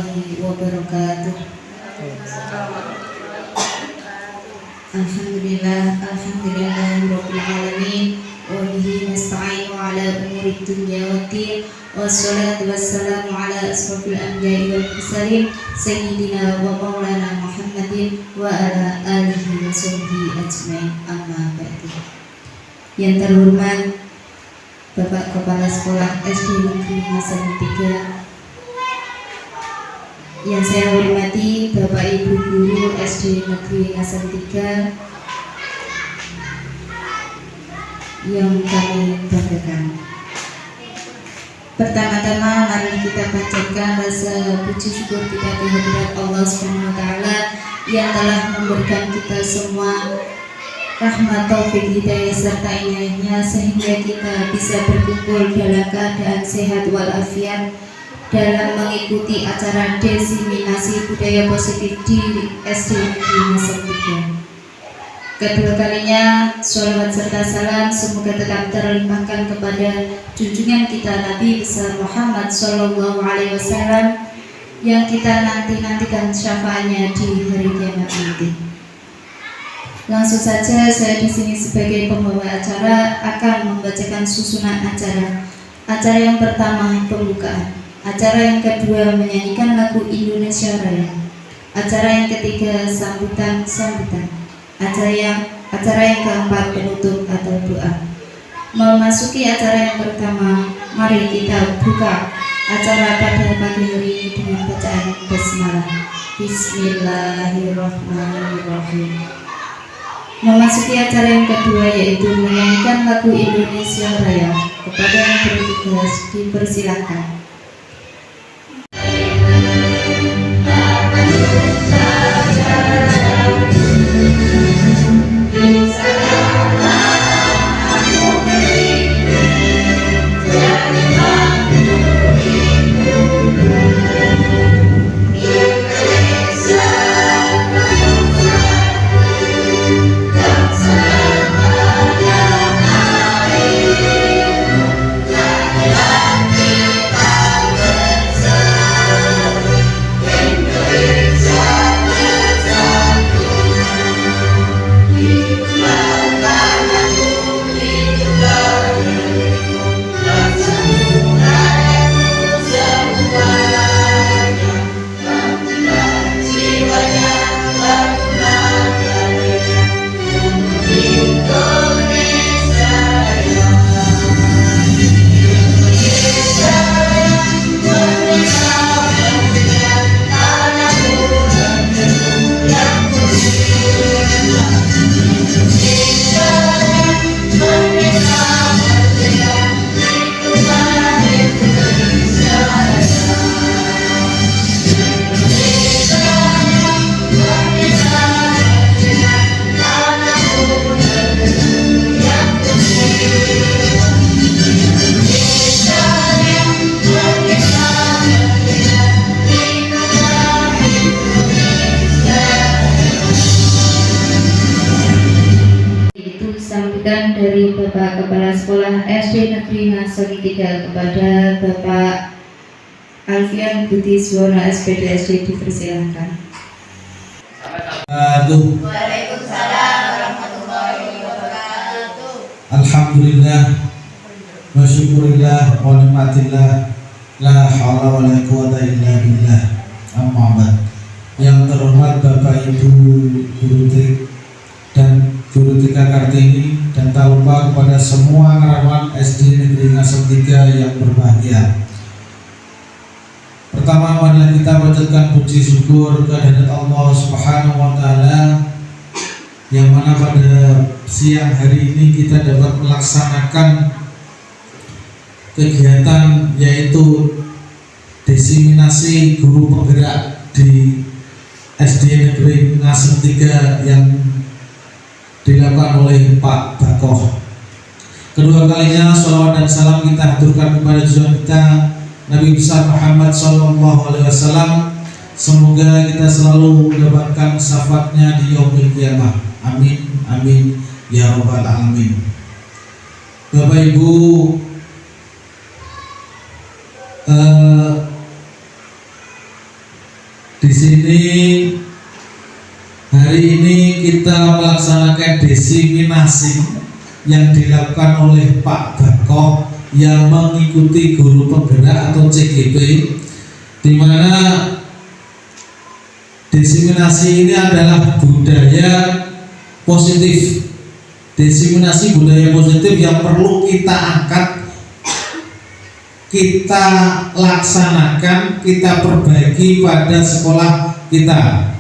warahmatullahi wabarakatuh. Alhamdulillahirabbil alamin wa bihi nasta'inu ala umuri dunya waddin wassalatu wassalamu ala asrofil anbiya'i wal mursalin sayyidina wa maulana Muhammadin wa ala alihi wa sahbihi ajmain, amma ba'du. Yang terhormat Bapak Kepala Sekolah SD Negeri Ngasan 3, yang saya hormati Bapak Ibu Guru SD Negeri Ngasan 3 yang kami banggakan. Pertama-tama mari kita panjatkan rasa puji syukur kita kehadirat Allah Subhanahu wa taala yang telah memberikan kita semua rahmat, taufik, hidayah serta inayahnya sehingga kita bisa berkumpul dalam keadaan sehat walafiat dalam mengikuti acara diseminasi budaya positif di SD Negeri Ngasan 3. Kedua kalinya sholawat serta salam semoga tetap terlimpahkan kepada junjungan kita Nabi besar Muhammad Sallallahu Alaihi Wasallam yang kita nantikan syafaatnya di hari kiamat nanti. Langsung saja saya di sini sebagai pembawa acara akan membacakan susunan acara. Acara yang pertama pembukaan, acara yang kedua menyanyikan lagu Indonesia Raya, acara yang ketiga sambutan, acara yang keempat penutup atau doa. Memasuki acara yang pertama, mari kita buka acara pada pagi hari ini dengan bacaan basmalah. Bismillahirrahmanirrahim. Memasuki acara yang kedua yaitu menyanyikan lagu Indonesia Raya. Kepada yang bertugas dipersilakan. Dari Bapak Kepala Sekolah SD Negeri Ngasan 3 kepada Bapak Alfian Budi Suwono SPD SD dipersilakan. Waalaikumsalam warahmatullahi wabarakatuh. Alhamdulillah wa syukurillah wa nikmatillah la haula wa la quwata illa billah, amma ba'd. Yang terhormat Bapak Ibu Guru TIK dan Guru TK Kartini, dan tak lupa kepada semua karyawan SD Negeri Ngasan 3 yang berbahagia. Pertama, marilah kita panjatkan puji syukur kehadirat Allah Subhanahu wa taala yang mana pada siang hari ini kita dapat melaksanakan kegiatan yaitu diseminasi guru penggerak di SD Negeri Ngasan 3 yang dilakukan oleh Pak Bakoh. Kedua kalinya sholawat dan salam kita haturkan kepada junjungan kita Nabi besar Muhammad Sallallahu Alaihi Wasallam. Semoga kita selalu mendapatkan syafaatnya di yaumil qiyamah. Amin, amin, ya rabbal alamin. Bapak Ibu, Di sini hari ini kita melaksanakan desiminasi yang dilakukan oleh Pak Bakoh yang mengikuti guru penggerak atau CGP, di mana desiminasi ini adalah budaya positif. Desiminasi budaya positif yang perlu kita angkat, kita laksanakan, kita perbaiki pada sekolah kita,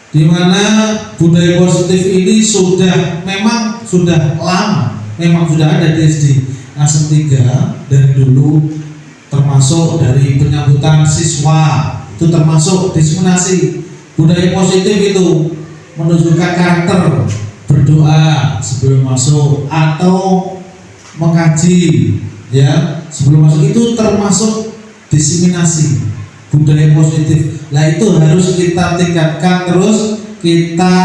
di mana budaya positif ini memang sudah lama, memang sudah ada di SD Asem 3 dari dulu, termasuk dari penyambutan siswa itu termasuk desiminasi budaya positif itu, menunjukkan karakter, berdoa sebelum masuk atau mengkaji ya sebelum masuk, itu termasuk desiminasi budaya positif. Nah itu harus kita tingkatkan terus, kita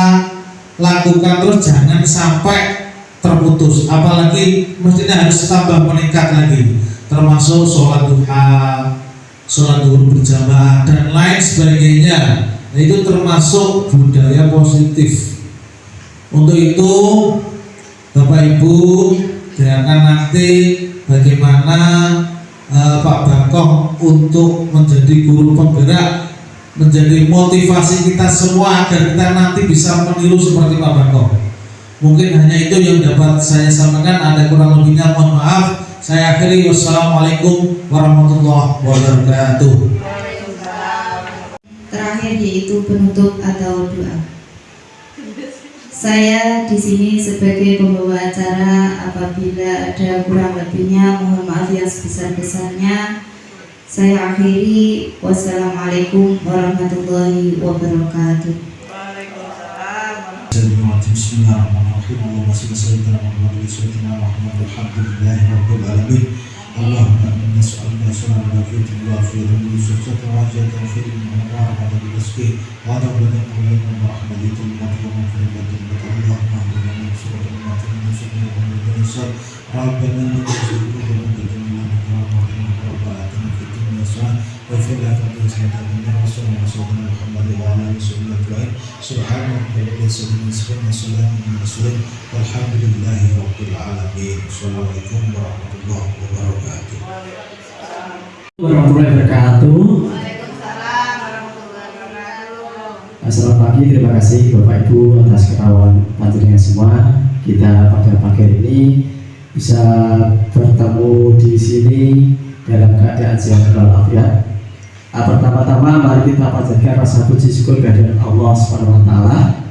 lakukan terus, jangan sampai terputus, apalagi mestinya harus tambah meningkat lagi, termasuk sholat duha, sholat zuhur berjamaah dan lain sebagainya. Nah, itu termasuk budaya positif. Untuk itu Bapak Ibu dengarkan nanti bagaimana Pak Bakoh untuk menjadi guru penggerak, menjadi motivasi kita semua agar kita nanti bisa meniru seperti Pak Bakoh. Mungkin hanya itu yang dapat saya sampaikan, ada kurang lebihnya mohon maaf. Saya akhiri, wassalamualaikum warahmatullahi wabarakatuh. Terakhir yaitu penutup atau doa. Saya di sini sebagai pembawa acara, apabila ada kurang lebihnya mohon maaf yang sebesar-besarnya. Saya akhiri, wassalamualaikum warahmatullahi wabarakatuh. Bismillahirrahmanirrahim. Allahumma shalli ala sayyidina Muhammad alhamdulillahi rabbil alamin. Allahumma inna nas'aluka khairal afiyati wal afiyati wa sihhatan wa ajatan fi dunya wa rahmatan rizqi wa tawbatan wa rahmatan wa maghfiratan wa Allahumma inna nas'aluka ma tunzilu wa nusal rabbana la tuzigh qulubana ba'da idh hadaytana wa hab lana min ladunka rahmatan wa fil akhirati hasanatan wa qina adhaban Muhammad wa ala alihi wa sahbihi subhanallahi wa bihamdihi wa salamun walhamdulillahi rabbil alamin. Assalamualaikum warahmatullahi wabarakatuh. Warahmatullahi wabarakatuh. Waalaikumsalam warahmatullahi wabarakatuh. Selamat pagi, terima kasih Bapak Ibu atas kerawan panjenengan semua. Kita pada pagi ini bisa bertemu di sini dalam keadaan sehat walafiat. Pertama-tama mari kita panjatkan rasa puji syukur kehadirat Allah Subhanahu wa taala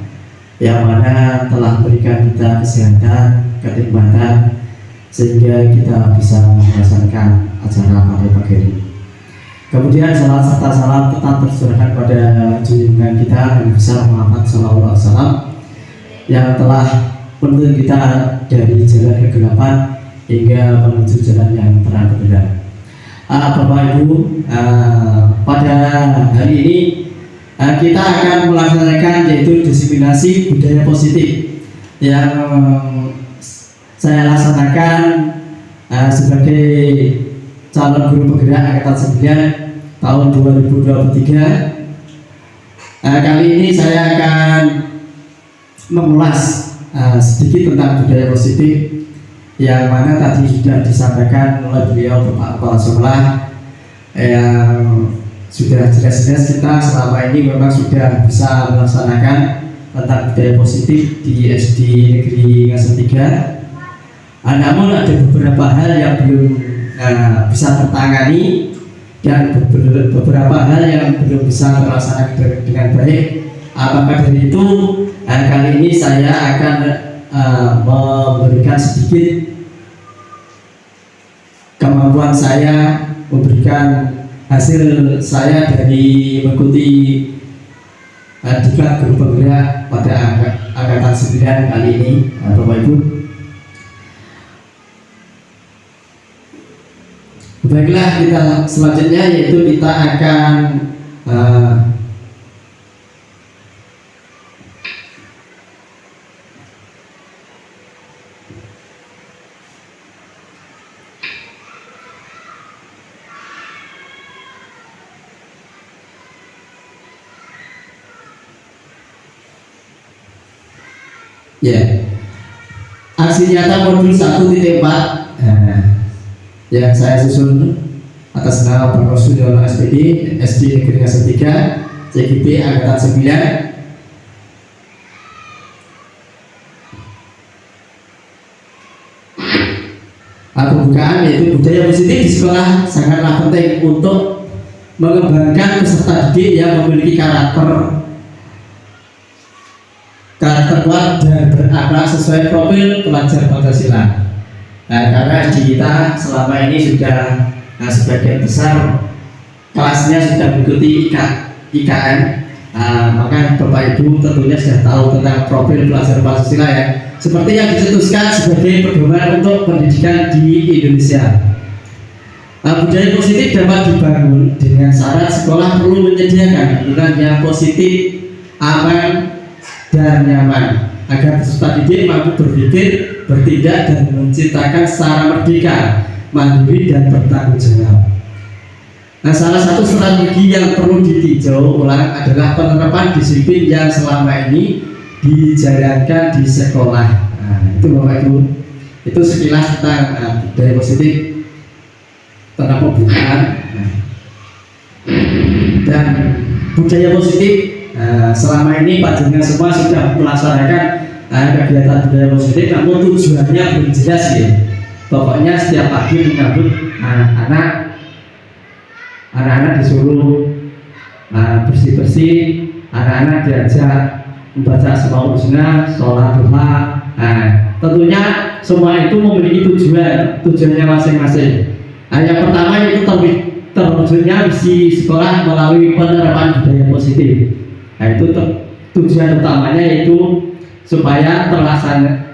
yang mana telah memberikan kita kesehatan, kenikmatan sehingga kita bisa melaksanakan acara pada pagi ini. Kemudian salam serta salam tetap tercurahkan pada junjungan kita Nabi besar Muhammad SAW yang telah menuntun kita dari jalan kegelapan hingga menuju jalan yang terang benderang. Bapak Ibu, pada hari ini kita akan melaksanakan yaitu desiminasi budaya positif yang saya laksanakan sebagai calon guru penggerak angkatan 9 tahun 2023. Kali ini saya akan mengulas sedikit tentang budaya positif yang mana tadi sudah disampaikan oleh beliau Bapak Kepala Sekolah, yang sudah jelas-jelas kita selama ini memang sudah bisa melaksanakan tentang budaya positif di SD Negeri Ngasem 3. Namun ada beberapa hal yang belum bisa tertangani dan beberapa hal yang belum bisa terlaksana dengan baik. Maka dari itu kali ini saya akan memberikan sedikit kemampuan saya, memberikan hasil saya dari mengikuti diklat guru penggerak pada angkatan 9 kali ini, Bapak Ibu. Baiklah, kita selanjutnya yaitu kita akan Ya. Aksi nyata modul 1.4 yang saya susun atas nama Bapak Sudiono SPD SD Negeri Ngasen 3 CGP Angkatan 9. Pembukaan yaitu budaya positif di sekolah sangatlah penting untuk mengembangkan peserta didik yang memiliki karakter kuat dan berakhlak sesuai profil pelajar Pancasila. Karena di kita selama ini sudah sebagian besar kelasnya sudah mengikuti IKN, maka Bapak Ibu tentunya sudah tahu tentang profil pelajar Pancasila ya, seperti yang dicetuskan sebagai pedoman untuk pendidikan di Indonesia. Budaya positif dapat dibangun dengan syarat sekolah perlu menyediakan lingkungan yang positif, aman, dan nyaman agar peserta didik mampu berpikir, bertindak, dan menciptakan secara merdeka, mandiri, dan bertanggung jawab. Salah satu strategi yang perlu ditinjau ulang adalah penerapan disiplin yang selama ini dijalankan di sekolah. Itu Bapak Ibu, itu sekilas tentang budaya positif tentang pembukaan. Dan budaya positif selama ini Pak Jenderal semua sudah melaksanakan kegiatan budaya positif, namun tujuannya belum jelas ya. Pokoknya setiap pagi menyambut anak-anak disuruh bersih-bersih, anak-anak diajak membaca Asmaul Husna, sholat duha. Tentunya semua itu memiliki tujuannya masing-masing. Yang pertama itu terwujudnya misi sekolah melalui penerapan budaya positif. Itu tujuan utamanya yaitu supaya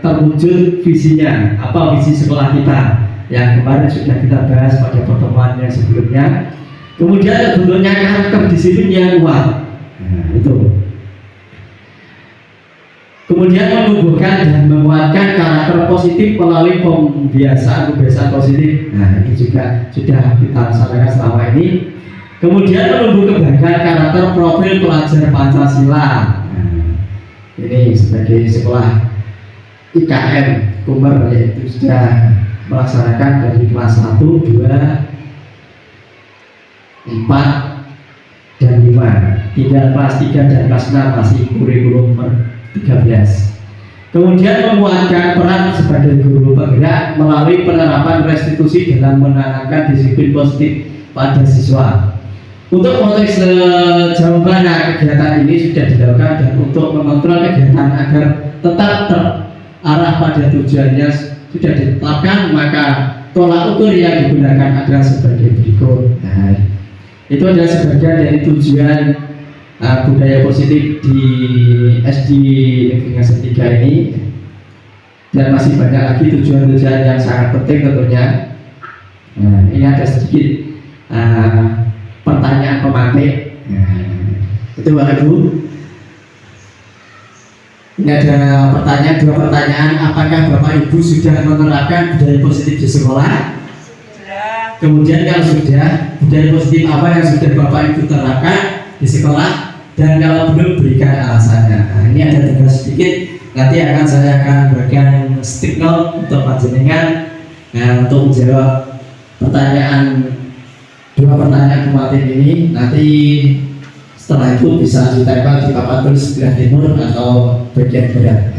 terwujud visinya, apa visi sekolah kita yang kemarin sudah kita bahas pada pertemuan yang sebelumnya. Kemudian bentuknya karakter disiplin yang kuat. Itu. Kemudian menumbuhkan dan menguatkan karakter positif melalui kebiasaan positif. Itu juga sudah kita laksanakan selama ini. Kemudian menumbuh kebanggaan karakter profil pelajar Pancasila. Ini sebagai sekolah IKN Kumer yaitu sudah melaksanakan dari kelas 1, 2, 4 dan 5. Tinggal kelas 3 dan kelas 6 masih kurikulum 13. Kemudian menguatkan peran sebagai guru penggerak melalui penerapan restitusi dalam menanamkan disiplin positif pada siswa. Untuk konteks sejauh mana kegiatan ini sudah dilakukan dan untuk mengontrol kegiatan agar tetap terarah pada tujuannya sudah ditetapkan, maka tolak ukur yang digunakan adalah sebagai berikut. Itu adalah sebagian dari tujuan budaya positif di SD Negeri Ngasen 3 ini, dan masih banyak lagi tujuan-tujuan yang sangat penting tentunya. Ini ada sedikit pertanyaan pematik. Itu Bapak Ibu. Ini ada dua pertanyaan. Apakah Bapak Ibu sudah menerapkan budaya positif di sekolah? Kemudian kalau sudah, budaya positif apa yang sudah Bapak Ibu terapkan di sekolah? Dan kalau belum, berikan alasannya. Ini ada tugas sedikit. Nanti saya akan berikan stick note untuk panjenengan untuk menjawab dua pertanyaan pematik ini. Nanti setelah itu bisa ditempel di papan tulis sebelah timur atau bagian barat.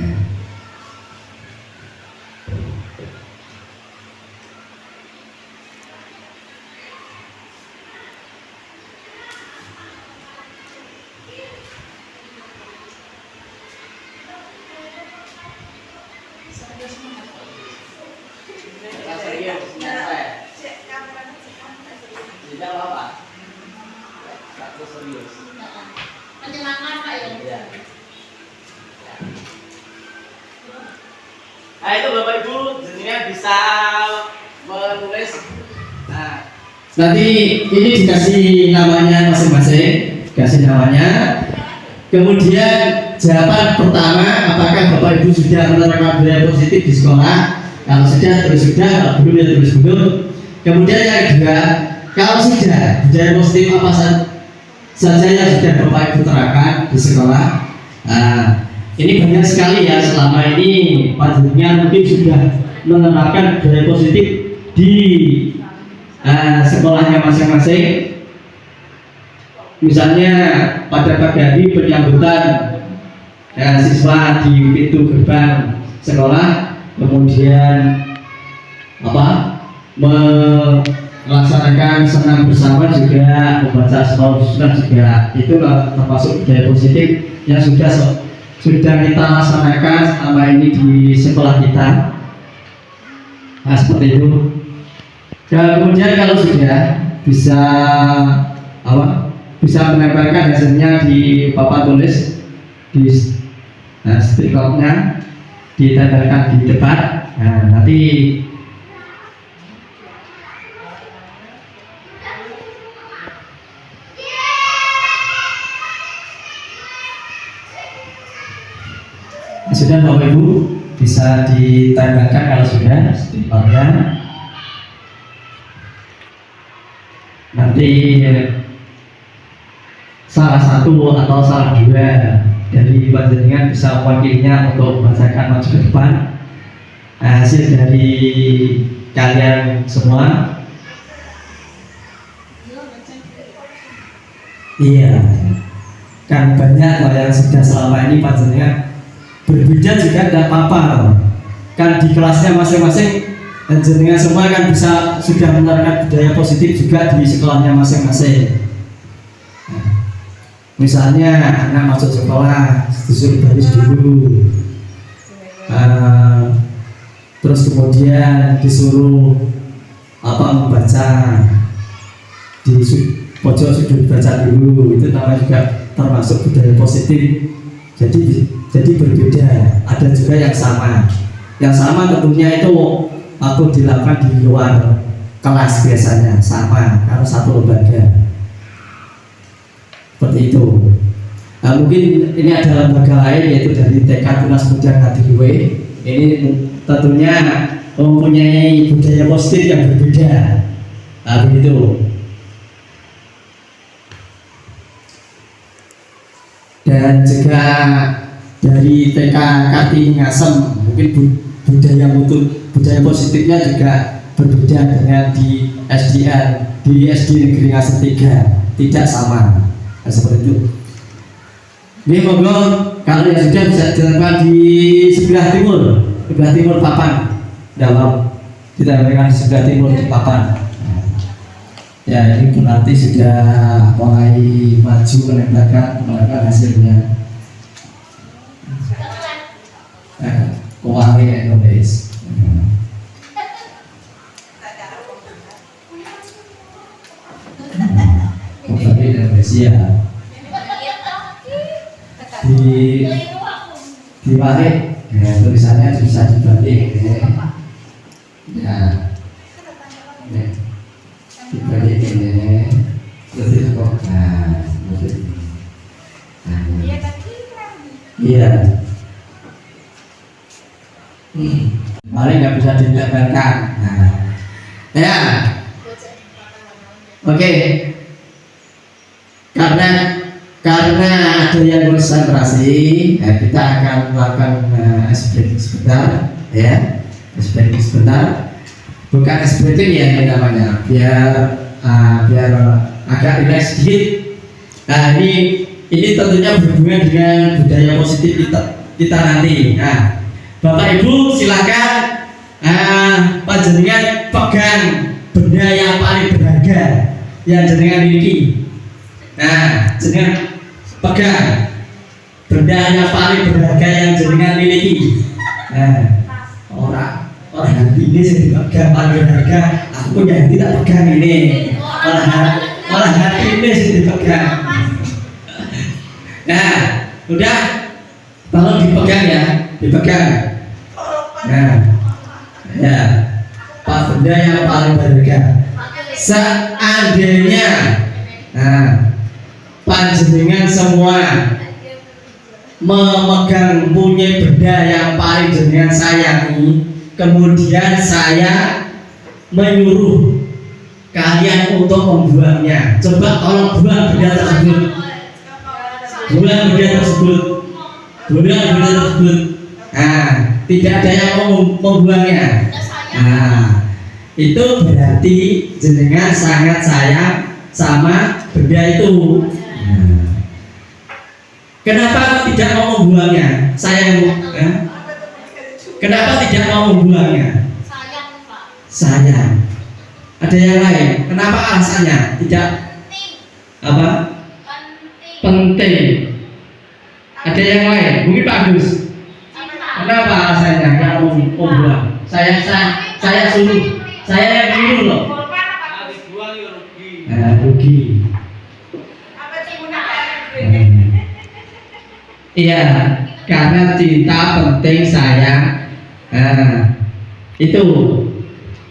Itu Bapak Ibu jenengan bisa menulis. Nanti ini dikasih namanya masing-masing, dikasih namanya. Kemudian jawaban pertama, apakah Bapak Ibu sudah menerapkan budaya positif di sekolah? Kalau sudah, terus sudah. Kalau belum, ya terus belum. Kemudian yang kedua, kalau sudah, budaya positif apa saja yang sudah Bapak Ibu terapkan di sekolah? Ini banyak sekali ya, selama ini panjenengan mungkin sudah menerapkan budaya positif di sekolahnya masing-masing. Misalnya pada pagi hari penyambutan siswa di pintu gerbang sekolah, kemudian melaksanakan senam bersama juga, membaca surat juga, itu termasuk budaya positif yang sudah kita laksanakan selama ini di sekolah kita. Nah, seperti itu. Dan kemudian kalau sudah bisa menempelkan hasilnya di papan tulis, di stikernya ditempelkan di depan. Nah, nanti sudah Bapak Ibu bisa ditempelkan kalau sudah stikernya. Nanti salah satu atau salah dua dari panjenengan bisa mewakilinya untuk membacakan maju ke depan hasil dari kalian semua. Iya, kan banyak yang sudah selama ini panjenengan berbeda juga tidak apa-apa, kan di kelasnya masing-masing dan jenengan semua kan bisa sudah menerapkan budaya positif juga di sekolahnya masing-masing. Misalnya anak masuk sekolah disuruh baris dulu, terus kemudian disuruh membaca di pojok sudut baca dulu, itu namanya juga termasuk budaya positif. Jadi berbeda, ada juga yang sama. Yang sama tentunya itu aku dilakukan di luar kelas biasanya, sama karena satu lembaga. Seperti itu. Nah, mungkin ini ada lembaga lain yaitu dari TK Tunas Muda KDW. Ini tentunya mempunyai budaya positif yang berbeda. Nah, begitu. Dan juga dari TK Kartini Ngasem, mungkin budaya positifnya juga berbeda dengan di SD Negeri Ngasem 3, tidak sama. Nah, seperti itu. Ini monggo kalau yang sudah bisa dilakukan di sebelah timur papan dalam, kita berikan di sebelah timur di papan. Ya, ini berarti sudah mulai maju menempelkan hasilnya. Kuali Indonesia. Kuali Indonesia. Dibalik, ya, tulisannya bisa dibalik. Ya, dibalik ini, terus itu kok. Iya. Paling nggak bisa ditempelkan. Ya, oke. Karena ada yang konsentrasi, kita akan melakukan SBT sebentar, ya. SBT sebentar. Bukan SBT ya ini namanya, biar agak rileks sedikit. Nah, ini tentunya berhubungan dengan budaya positif kita nanti. Nah, Bapak Ibu silakan panjenengan pegang benda yang paling berharga yang jenengan miliki. Nah, jenengan pegang benda yang paling berharga yang jenengan miliki. Nah, orang hati ini sih dipegang paling berharga. Aku punya hati tak pegang ini. Malah hati ini sih dipegang. Nah, udah, tolong dipegang ya, dipegang. Nah, ya, benda yang paling berharga. Seandainya, panjenengan semua memegang punya benda yang paling jenengan sayangi, kemudian saya menyuruh kalian untuk membuangnya. Coba tolong buang benda tersebut. Buang benda tersebut. benda tersebut. Tidak ada yang mau membuangnya. Itu berarti jenengan sangat sayang sama benda itu. Kenapa tidak mau membuangnya? Kenapa tidak mau membuangnya? Sayang. Ada yang lain? Kenapa alasannya? Tidak apa? Penting. Ada yang lain? Mungkin Pak Agus. Kenapa alasannya nggak mau membuang? Saya suruh. Saya yang dulu loh. Rugi. Iya, karena cinta penting sayang. Itu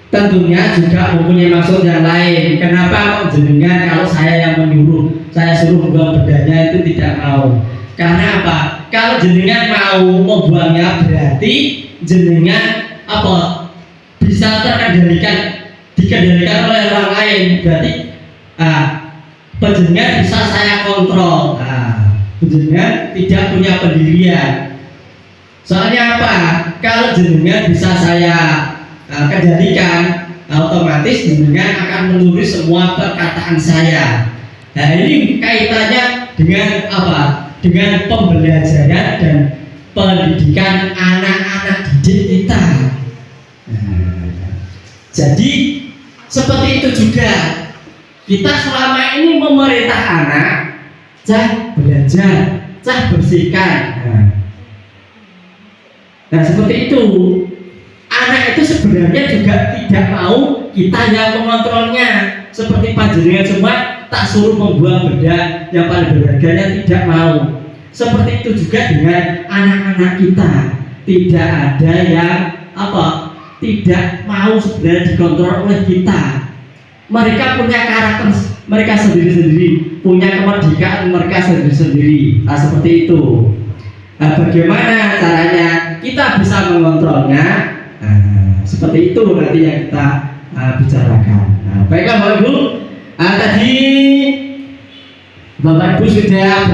tentunya juga mempunyai maksud yang lain. Kenapa kok jenengan kalau saya yang menyuruh, saya suruh membuang bedanya itu tidak mau? Karena apa? Kalau jenengan mau membuangnya berarti jenengan apa? Bisa dikendalikan oleh orang lain. Berarti penjenengan bisa saya kontrol. Jenengan tidak punya pendirian. Soalnya apa? Kalau jenengan bisa saya kendalikan, otomatis jenengan akan menulis semua perkataan saya. Nah ini kaitannya dengan apa? Dengan pembelajaran dan pendidikan anak-anak didik kita. Jadi seperti itu juga kita selama ini memerintah anak, cah belajar, cah bersihkan. Nah seperti itu. Anak itu sebenarnya juga tidak mau kita yang mengontrolnya. Seperti panjenengan semua tak suruh membuang benda yang paling berharganya, tidak mau. Seperti itu juga dengan anak-anak kita. Tidak ada yang tidak mau sebenarnya dikontrol oleh kita. Mereka punya karakter mereka sendiri-sendiri, punya kemerdekaan mereka sendiri-sendiri. Seperti itu. Bagaimana caranya kita bisa mengontrolnya? Seperti itu nanti yang kita bicarakan. Baiklah Bapak Ibu, tadi Bapak Ibu sudah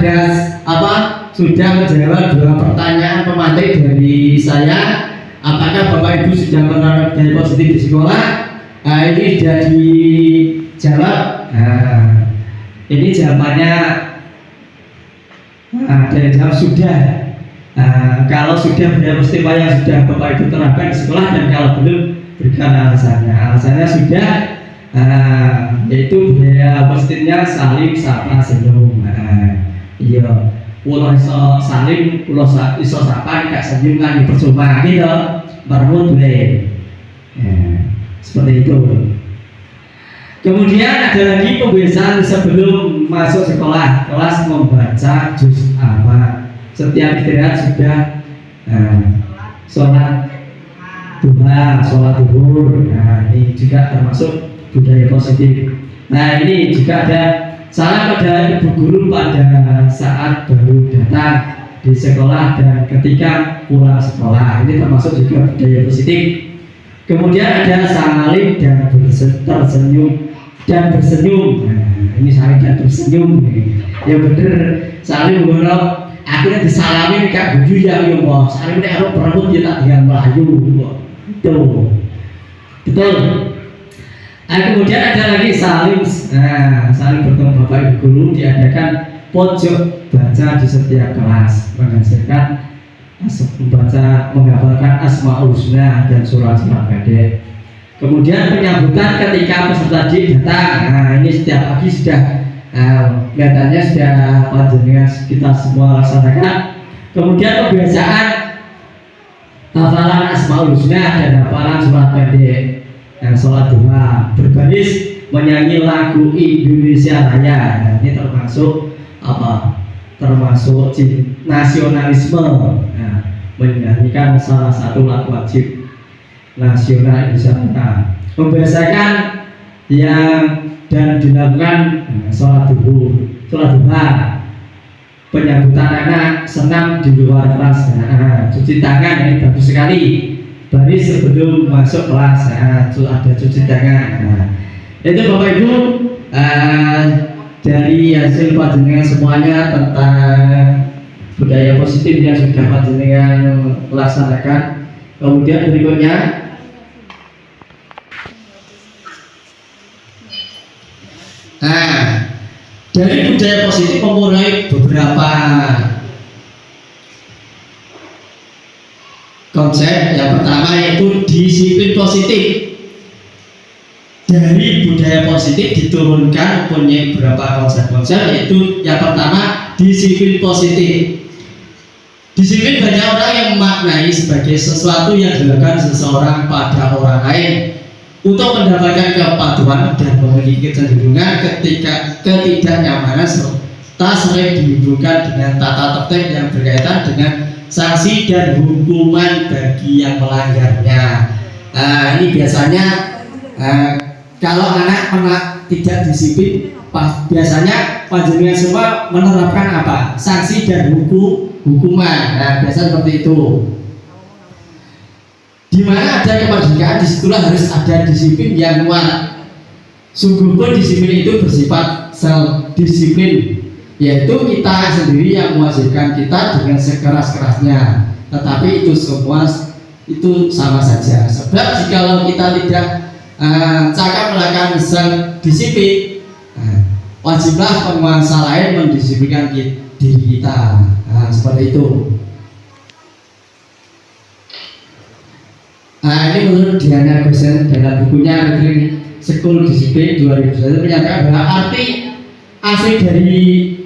sudah menjawab 2 pertanyaan pemantik dari saya. Apakah Bapak Ibu sudah menerapkan budaya positif di sekolah? Ini sudah dijawab. Ini jawabannya dari jawab sudah. Kalau sudah budaya positif yang sudah Bapak Ibu terapkan di sekolah, dan kalau belum berikan alasannya. Alasannya sudah, yaitu budaya positifnya saling sapa senyum. Iya, pulau iso saling, pulau iso sapa gak senyum kan percuma gitu, bermut seperti itu. Kemudian ada lagi pembiasaan sebelum masuk sekolah, kelas membaca juz amma. Setiap istirahat sudah sholat duha, sholat duhur. Nah ini juga termasuk budaya positif. Nah ini juga ada salam pada ibu guru pada saat baru datang di sekolah dan ketika pulang sekolah. Ini termasuk juga budaya positif. Kemudian ada salim dan tersenyum dan bersenyum. Nah ini salim dan bersenyum. Ya bener, salim ngorok. Akhirnya disalamin kak buju ya Allah. Salim nek arep perut ya tak dengan melayu. Betul. Kemudian ada lagi salim. Saling bertemu Bapak Ibu guru diadakan pojok baca di setiap kelas, menghasilkan menghafalkan Asmaul Husna dan surat-surat pendek. Kemudian penyambutan ketika peserta didik datang. Ini setiap pagi sudah kelihatannya sudah panjenengan kita semua laksanakan. Kemudian kebiasaan hafalan Asmaul Husna dan hafalan surat pendek dan sholat duha, berbaris menyanyi lagu Indonesia Raya. Nah, ini termasuk termasuk nasionalisme. Nah, menyanyikan salah satu lagu wajib nasional Indonesia Raya. Membiasakan yang dan dilakukan sholat duha, penyambutan anak senam di luar kelas. Cuci tangan, ini bagus sekali. Baris sebelum masuk kelas, ada cuci tangan. Itu Bapak Ibu dari hasil panjenengan semuanya tentang budaya positif yang sudah panjenengan laksanakan. Kemudian berikutnya, dari budaya positif memulai beberapa konsep. Yang pertama yaitu disiplin positif. Dari budaya positif diturunkan mempunyai beberapa konsep-konsep, yaitu yang pertama disiplin positif. Disiplin banyak orang yang memaknai sebagai sesuatu yang dilakukan seseorang pada orang lain untuk mendapatkan kepatuhan dan memiliki kecenderungan ketika ketidaknyamanan serta sering dihubungkan dengan tata tertib yang berkaitan dengan sanksi dan hukuman bagi yang melanggarnya. Ini biasanya kalau anak tidak disiplin, biasanya panjenengan semua menerapkan apa? Sanksi dan hukuman. Biasa seperti itu. Di mana ada kemerdekaan, disitulah harus ada disiplin yang kuat. Sungguh pun disiplin itu bersifat self-disiplin, yaitu kita sendiri yang mewajibkan kita dengan sekeras-kerasnya. Tetapi itu semua itu sama saja. Sebab jikalau kita tidak cakap melakukan self-disiplin, wajiblah penguasa lain mendisiplinkan diri kita. Seperti itu. Ini menurut Diana Gosen dalam bukunya Reading School Disiplin 2001 menyatakan bahwa arti asli dari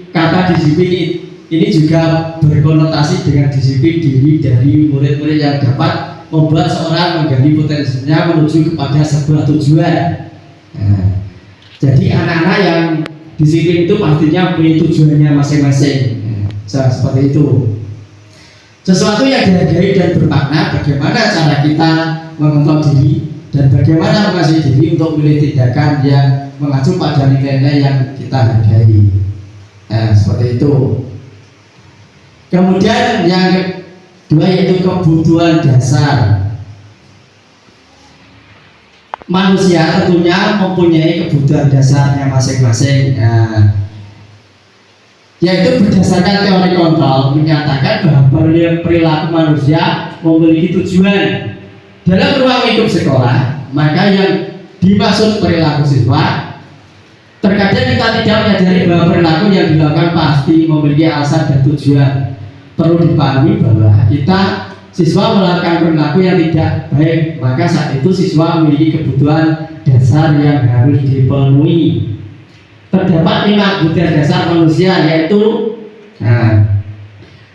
kata disiplin ini juga berkonotasi dengan disiplin diri dari murid-murid yang dapat membuat seorang menggali potensinya menuju kepada sebuah tujuan. Jadi anak-anak yang disiplin itu pastinya punya tujuannya masing-masing. Seperti itu. Sesuatu yang dihargai dan bermakna, bagaimana cara kita mengontrol diri dan bagaimana mengasihi diri untuk memilih tindakan yang mengacu pada nilai-nilai yang kita hargai. Seperti itu. Kemudian yang kedua yaitu kebutuhan dasar. Manusia tentunya mempunyai kebutuhan dasarnya masing-masing. Yaitu berdasarkan teori kontrol menyatakan bahwa perilaku manusia memiliki tujuan dalam ruang hidup sekolah. Maka yang dimaksud perilaku siswa, terkadang kita tidak menyadari bahwa perilaku yang dilakukan pasti memiliki alasan dan tujuan. Perlu dipahami bahwa kita siswa melakukan perilaku yang tidak baik, maka saat itu siswa memiliki kebutuhan dasar yang harus dipenuhi. Terdapat 5 kebutuhan dasar manusia, yaitu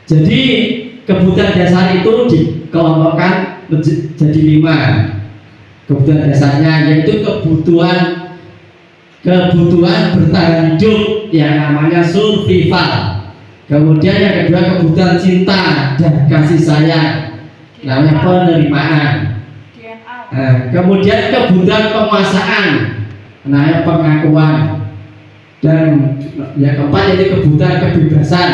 jadi kebutuhan dasar itu dikelompokkan menjadi 5 kebutuhan dasarnya, yaitu kebutuhan bertahan hidup yang namanya survival. Kemudian yang kedua kebutuhan cinta dan kasih sayang, namanya penerimaan. Kemudian kebutuhan penguasaan, namanya pengakuan. Dan yang keempat yaitu kebutuhan kebebasan.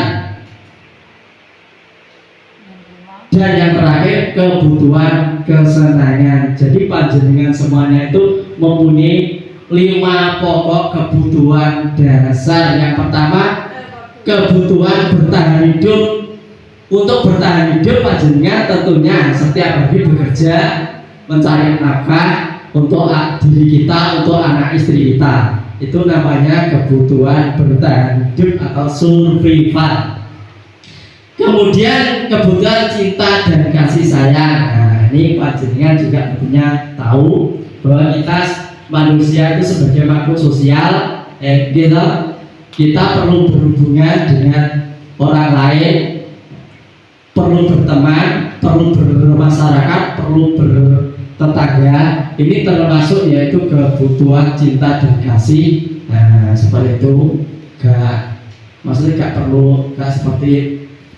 Dan yang terakhir kebutuhan kesenangan. Jadi panjenengan semuanya itu mempunyai 5 pokok kebutuhan dasar. Yang pertama kebutuhan bertahan hidup. Untuk bertahan hidup panjenengan tentunya setiap hari bekerja mencari nafkah untuk diri kita, untuk anak istri kita. Itu namanya kebutuhan bertahan hidup atau survival. Kemudian kebutuhan cinta dan kasih sayang. Ini panjenengan juga tentunya tahu bahwa kita manusia itu sebagai makhluk sosial, kita perlu berhubungan dengan orang lain, perlu berteman, perlu bermasyarakat, perlu tetangga. Ini termasuk yaitu kebutuhan cinta dan kasih. Seperti itu. Maksudnya seperti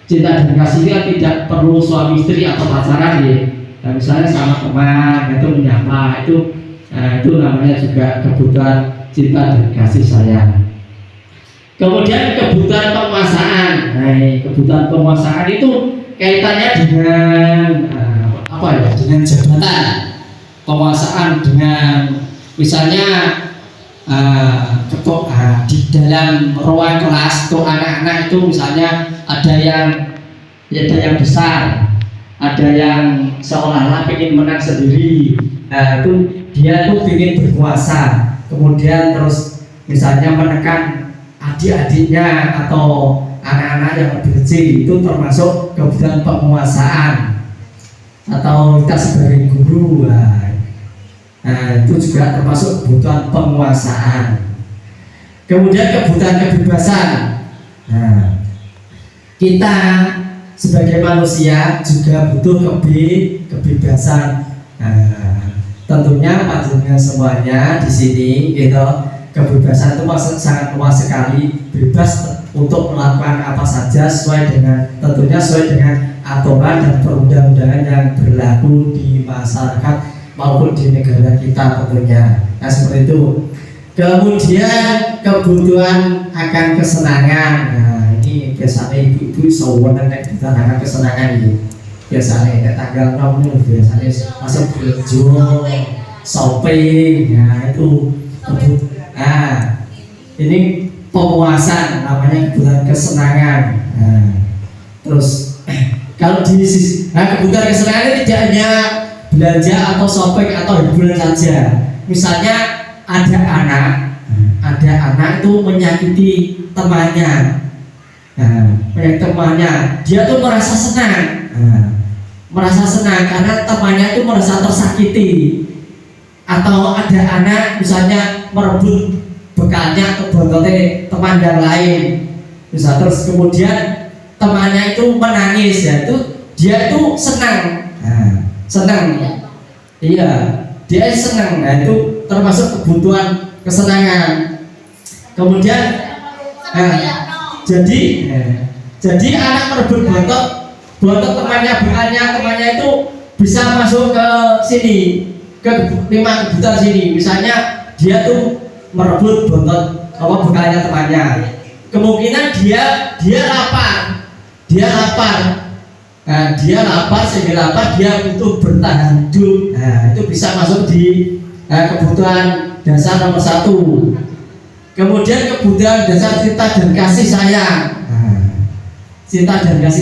cinta dan kasih itu tidak perlu suami istri atau pacaran ya. Misalnya sama teman itu menyapa, itu namanya juga kebutuhan cinta dan kasih sayang. Kemudian kebutuhan penguasaan. Kebutuhan penguasaan itu kaitannya dengan dengan jabatan. Penguasaan dengan misalnya di dalam ruang kelas untuk anak-anak itu misalnya ada yang besar, ada yang seolah-olah ingin menang sendiri. Itu dia tuh ingin berkuasa, kemudian terus misalnya menekan adik-adiknya atau anak-anak yang lebih kecil, itu termasuk kebutuhan penguasaan. Atau kita sebagai guru, itu juga termasuk kebutuhan penguasaan. Kemudian kebutuhan kebebasan. Kita sebagai manusia juga butuh kebebasan. Tentunya panjenengan semuanya di sini, gitu, kebebasan itu sangat luas sekali, bebas untuk melakukan apa saja tentunya sesuai dengan aturan dan perundang-undangan yang berlaku di masyarakat maupun di negara kita tentunya. Nah, seperti itu. Kemudian kebutuhan akan kesenangan. Nah, ini biasanya ibu-ibu sewenang kebutuhan akan kesenangan ini. Biasanya tanggal 6 ini biasanya masuk kerja, shopping. Nah, itu ini pemuasan, namanya kebutuhan kesenangan. Terus kalau di kebutuhan kesenangan ini tidak hanya belanja atau shopping atau hiburan saja. Misalnya ada anak itu menyakiti temannya, dia tuh merasa senang karena temannya itu merasa tersakiti. Atau ada anak misalnya merebut bekalnya atau bontotnya teman yang lain, terus kemudian temannya itu menangis, dia itu senang. Iya, dia senang. Nah, itu termasuk kebutuhan kesenangan. Kemudian jadi anak merebut bontot temannya itu bisa masuk ke sini, ke 5 kebutuhan sini. Misalnya dia tuh merebut bontot bekalnya temannya, kemungkinan dia lapar. Sehingga dia butuh bertahan hidup. Itu bisa masuk di kebutuhan dasar nomor 1. Kemudian kebutuhan dasar cinta dan kasih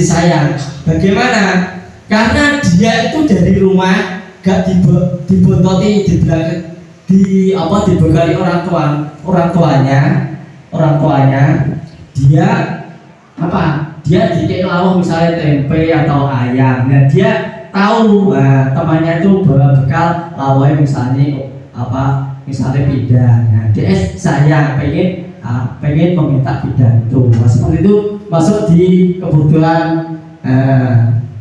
sayang. Bagaimana? Karena dia itu dari rumah gak dibontoti, dibekali orang tuanya. Dia dikei lawuh misalnya tempe atau ayam. Nah, dia tahu temannya itu bawa bekal lawuhnya misalnya pidang. Nah, dia sayang, pengen meminta pidang itu. Seperti itu masuk di kebutuhan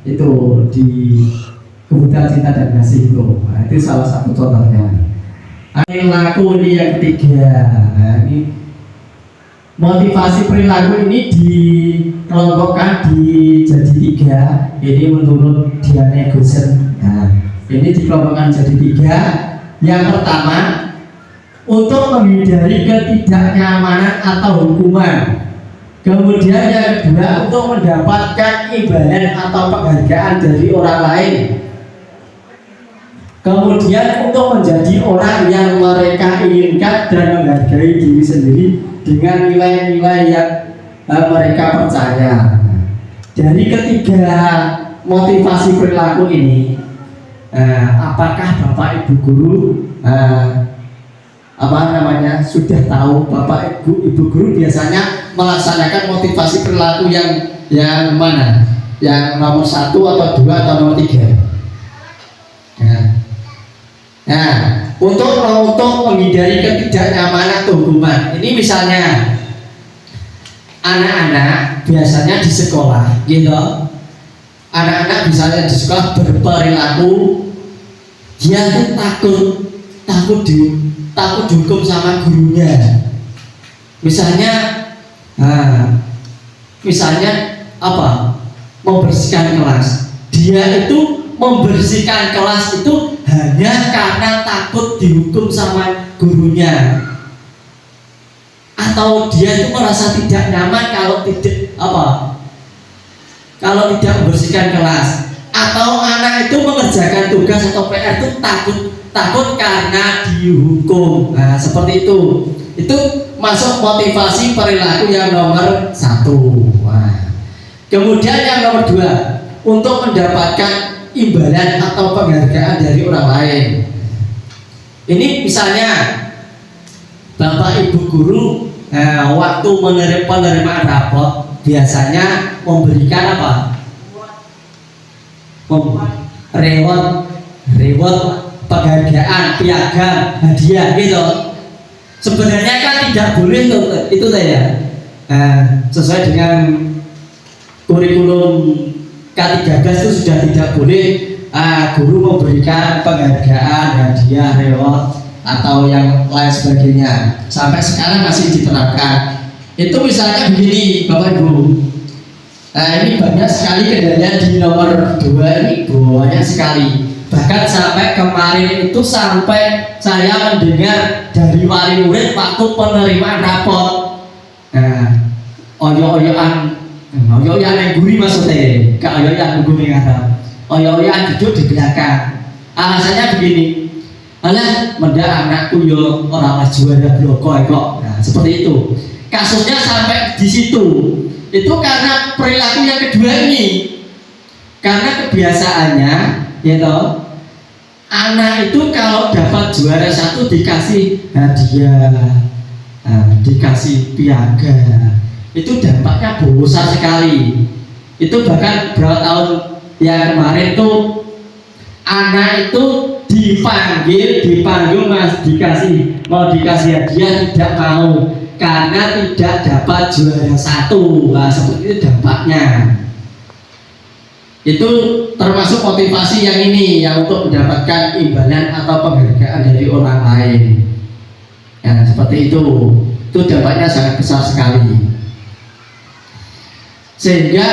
itu, di kebutuhan cinta dan kasih itu. Itu salah satu contohnya. Perilaku ini yang ketiga. Ini motivasi perilaku ini dikelompokkan jadi 3. Ini menurut Diane Goosen. Ini dikelompokkan jadi 3. Yang pertama, untuk menghindari ketidaknyamanan atau hukuman. Kemudian yang kedua, untuk mendapatkan imbalan atau penghargaan dari orang lain. Kemudian untuk menjadi orang yang mereka inginkan dan menghargai diri sendiri dengan nilai-nilai yang mereka percaya. Dari ketiga motivasi perilaku ini, apakah Bapak Ibu guru sudah tahu? Bapak Ibu guru biasanya melaksanakan motivasi perilaku yang mana? Yang nomor 1 atau 2 atau nomor 3? Untuk menghindari ketidaknyamanan atau hukuman. Ini misalnya anak-anak biasanya di sekolah, gitu. Anak-anak misalnya di sekolah berperilaku dia tuh takut dihukum sama gurunya. Misalnya membersihkan kelas. Dia itu membersihkan kelas itu hanya karena takut dihukum sama gurunya, atau dia itu merasa tidak nyaman kalau tidak membersihkan kelas, atau anak itu mengerjakan tugas atau PR itu takut karena dihukum. Nah, seperti itu. Itu masuk motivasi perilaku yang nomor 1. Nah, kemudian yang nomor 2, untuk mendapatkan imbalan atau penghargaan dari orang lain. Ini misalnya Bapak Ibu guru waktu penerimaan rapot biasanya memberikan apa? Reward, penghargaan, piagam, hadiah gitu. Sebenarnya kan tidak boleh itu saya. Sesuai dengan kurikulum K13 itu sudah tidak boleh guru memberikan penghargaan, hadiah, reward atau yang lain sebagainya. Sampai sekarang masih diterapkan. Itu misalnya begini Bapak Ibu. Ini banyak sekali kendala di nomor 2 ini, banyak sekali. Bahkan sampai kemarin itu sampai saya mendengar dari wali murid waktu penerimaan raport. Oyo-oyoan yang guri maksudnya, gak oyo-oyoan guri ngarep. Oyo-oyoan duduk di belakang. Alasannya begini, alah mendak anakku yo orang juara bloko kok. Nah, seperti itu. Kasusnya sampai di situ. Itu karena perilaku yang kedua ini. Karena kebiasaannya, gitu. Anak itu kalau dapat juara 1 dikasih hadiah, dikasih piagam. Itu dampaknya besar sekali. Itu bahkan berapa tahun yang kemarin itu anak itu dipanggil Mas mau dikasih hadiah tidak mau karena tidak dapat juara 1. Nah, seperti itu dampaknya. Itu termasuk motivasi yang ini yang untuk mendapatkan imbalan atau penghargaan dari orang lain. Ya, seperti itu. Itu dampaknya sangat besar sekali. Sehingga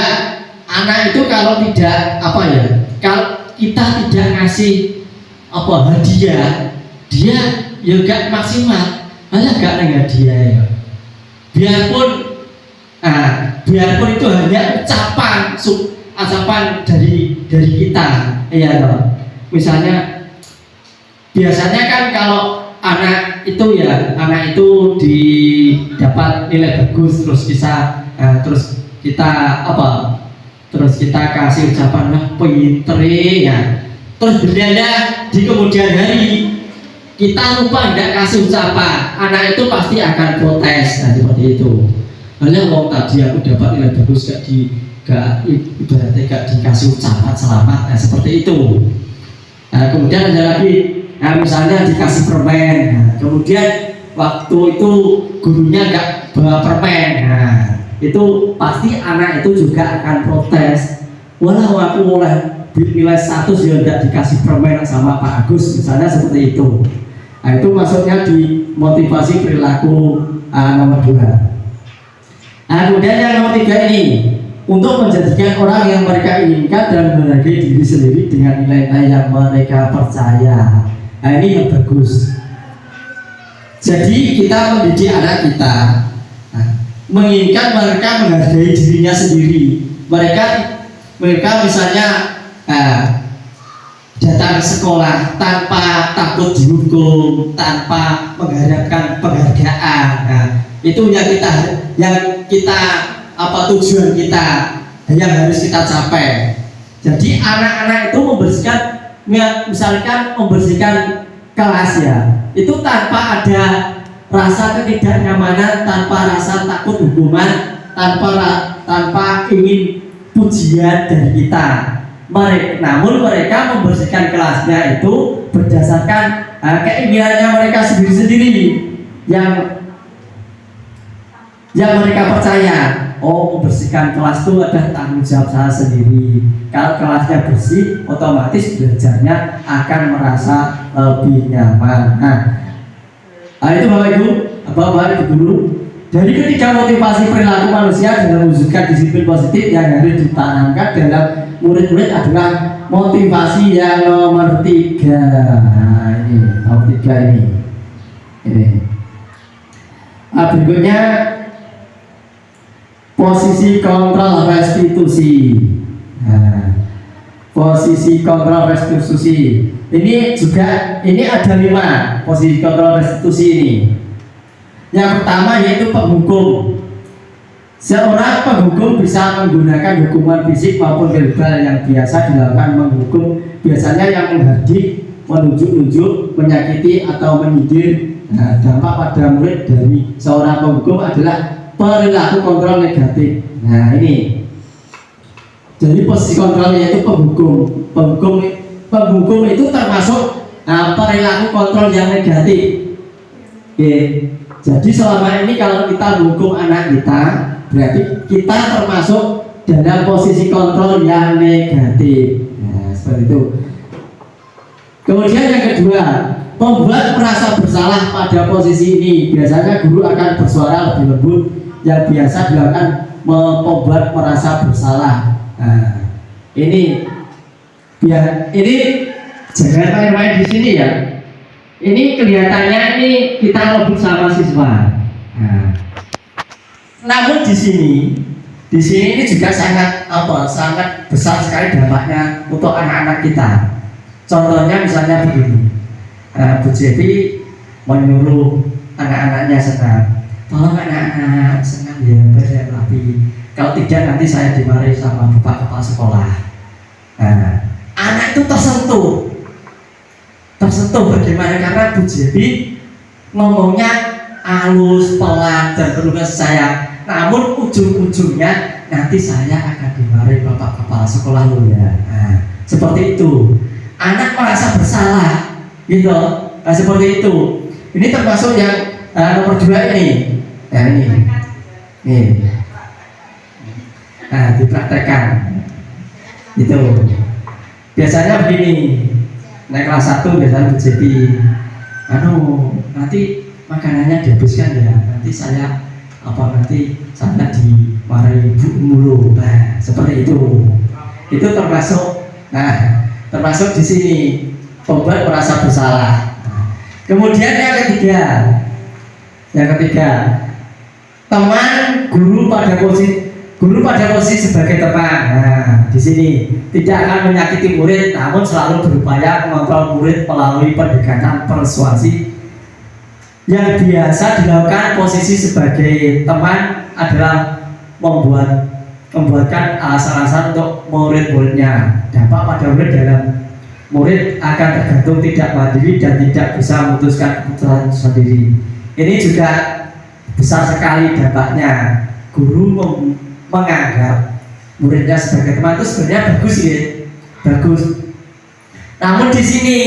anak itu kalau tidak kalau kita tidak ngasih hadiah, dia ya gak maksimal. Malah gak hadiah ya. Biarpun itu hanya ucapan dari kita, ya toh. Misalnya biasanya kan kalau anak itu dapat nilai bagus terus kita kasih ucapan pinter ya. Terus berada di kemudian hari kita lupa tidak kasih ucapan, anak itu pasti akan protes. Nah, seperti itu. Mau tadi aku dapat nilai bagus ibaratnya gak dikasih ucapan selamat. Nah, seperti itu. Nah, kemudian ada lagi, misalnya dikasih permen. Nah, kemudian waktu itu gurunya gak bawa permen. Nah, itu pasti anak itu juga akan protes. Walau aku mulai nilai 1 ya tidak dikasih permen sama Pak Agus, misalnya seperti itu. Nah, itu maksudnya di motivasi perilaku nomor 2. Nah, kemudian yang nomor 3 ini, untuk menjadikan orang yang mereka inginkan dan menghargai diri sendiri dengan nilai-nilai yang mereka percaya. Nah, ini yang bagus. Jadi kita mendidik anak kita menginginkan mereka menghargai dirinya sendiri. Mereka misalnya datang ke sekolah tanpa takut dihukum, tanpa mengharapkan penghargaan. Nah, itu yang kita tujuan kita yang harus kita capai. Jadi anak-anak itu membersihkan kelas ya, itu tanpa ada rasa ketidaknyamanan, tanpa rasa takut hukuman, tanpa ingin pujian dari kita. Namun mereka membersihkan kelasnya itu berdasarkan keinginannya mereka sendiri-sendiri yang mereka percaya. Membersihkan kelas itu adalah tanggung jawab saya sendiri. Kalau kelasnya bersih, otomatis belajarnya akan merasa lebih nyaman. Nah, itu Bapak Ibu guru. Dari ketiga motivasi perilaku manusia dalam mewujudkan disiplin positif yang harus ditanamkan dalam murid-murid adalah motivasi yang nomor 3. Nah, ini nomor 3 ini. Berikutnya posisi kontrol restitusi. Nah, posisi kontrol restitusi. Ini juga ada 5 posisi kontrol restitusi ini. Yang pertama yaitu penghukum. Seorang penghukum bisa menggunakan hukuman fisik maupun verbal yang biasa dilakukan menghukum, biasanya yang menghardik, menunjuk-nunjuk, menyakiti atau menyindir. Nah, dampak pada murid dari seorang penghukum adalah perilaku kontrol negatif. Nah, ini. Jadi posisi kontrolnya itu penghukum. Penghukum itu termasuk perilaku kontrol yang negatif. Oke. Jadi selama ini kalau kita menghukum anak kita, berarti kita termasuk dalam posisi kontrol yang negatif. Nah, seperti itu. Kemudian yang kedua, membuat merasa bersalah pada posisi ini. Biasanya guru akan bersuara lebih lembut, yang biasa dilakukan membuat merasa bersalah. Nah, ini jangan main-main di sini ya. Ini kelihatannya ini kita lembut sama siswa. Nah, namun di sini ini juga sangat besar sekali dampaknya untuk anak-anak kita. Contohnya misalnya begini, Bu Jevi menyuruh anak-anaknya senang. Tolong anak-anak senang ya bersiap rapi. Kalau tidak nanti saya dimarahi sama bapak kepala sekolah. Nah, anak itu tersentuh bagaimana karena Bu Jevi ngomongnya halus, pelan dan penuh saya. Namun ujung-ujungnya nanti saya akan dimarahi bapak kepala sekolah lo ya. Nah, seperti itu. Anak merasa bersalah, gitu. Nah, seperti itu. Ini termasuk yang nomor 2 ini. Nah, ini. Nah, dipraktekkan. Itu. Biasanya begini. Naik kelas 1 biasanya Bu Jevi. Nanti makanannya dihabiskan ya. Nanti saya dimarahi ibu mulu. Nah, seperti itu. Itu termasuk di sini membuat merasa bersalah. Kemudian yang ketiga, teman guru pada posisi sebagai teman. Nah, di sini tidak akan menyakiti murid, namun selalu berupaya mengontrol murid melalui pendekatan persuasi. Yang biasa dilakukan posisi sebagai teman adalah membuatkan alasan-alasan untuk murid-muridnya. Dampak pada murid dalam murid akan tergantung tidak mandiri dan tidak bisa memutuskan keputusan sendiri. Ini juga besar sekali dampaknya. Guru menganggap muridnya sebagai teman itu sebenarnya bagus ya, bagus. Namun di sini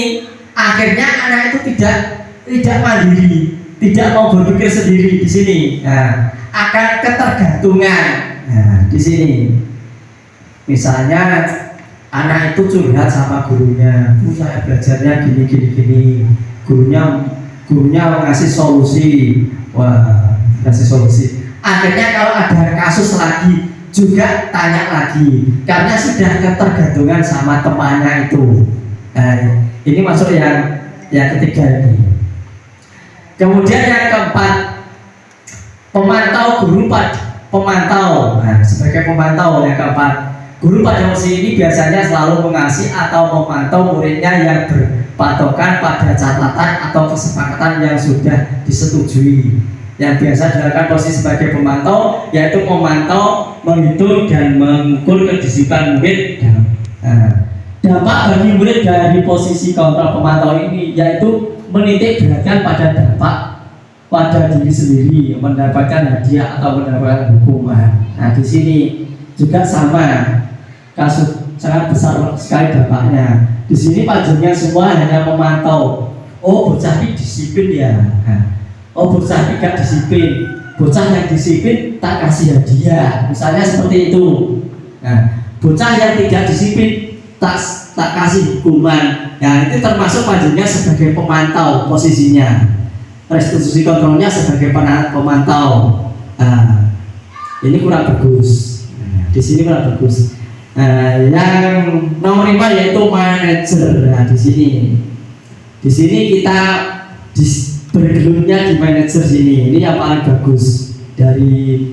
akhirnya anak itu tidak mandiri, tidak mau berpikir sendiri di sini. Nah, akan ketergantungan. Nah, di sini misalnya anak itu curhat sama gurunya, Bu saya belajarnya gini. Gurunya ngasih solusi. Ngasih solusi. Akhirnya kalau ada kasus lagi juga tanya lagi karena sudah ketergantungan sama temannya itu. Nah, ini masuk yang ketiga ini. Kemudian yang keempat, pemantau. Nah, sebagai pemantau yang keempat, guru pada posisi ini biasanya selalu mengasihi atau memantau muridnya yang berpatokan pada catatan atau kesepakatan yang sudah disetujui. Yang biasa dilakukan posisi sebagai pemantau yaitu memantau, menghitung dan mengukur kedisiplinan murid. Dampak bagi murid dari posisi kontrol pemantau ini yaitu menitik beratkan pada dampak pada diri sendiri, mendapatkan hadiah atau mendapatkan hukuman. Nah, di sini juga sama, kasus sangat besar sekali dampaknya. Di sini pajangnya semua hanya memantau. Oh, bocah ini disiplin ya. Oh, bocah ini gak disiplin. Bocah yang disiplin tak kasih hadiah. Misalnya seperti itu. Nah, bocah yang tidak disiplin tak kasih hukuman. Nah, itu termasuk pajangnya sebagai pemantau posisinya. Restitusi kontrolnya sebagai pemantau. Nah, ini kurang bagus. Nah, di sini kurang bagus. Yang nomor 5 yaitu manajer. Nah, di sini kita bergelutnya di manajer sini. Ini yang paling bagus dari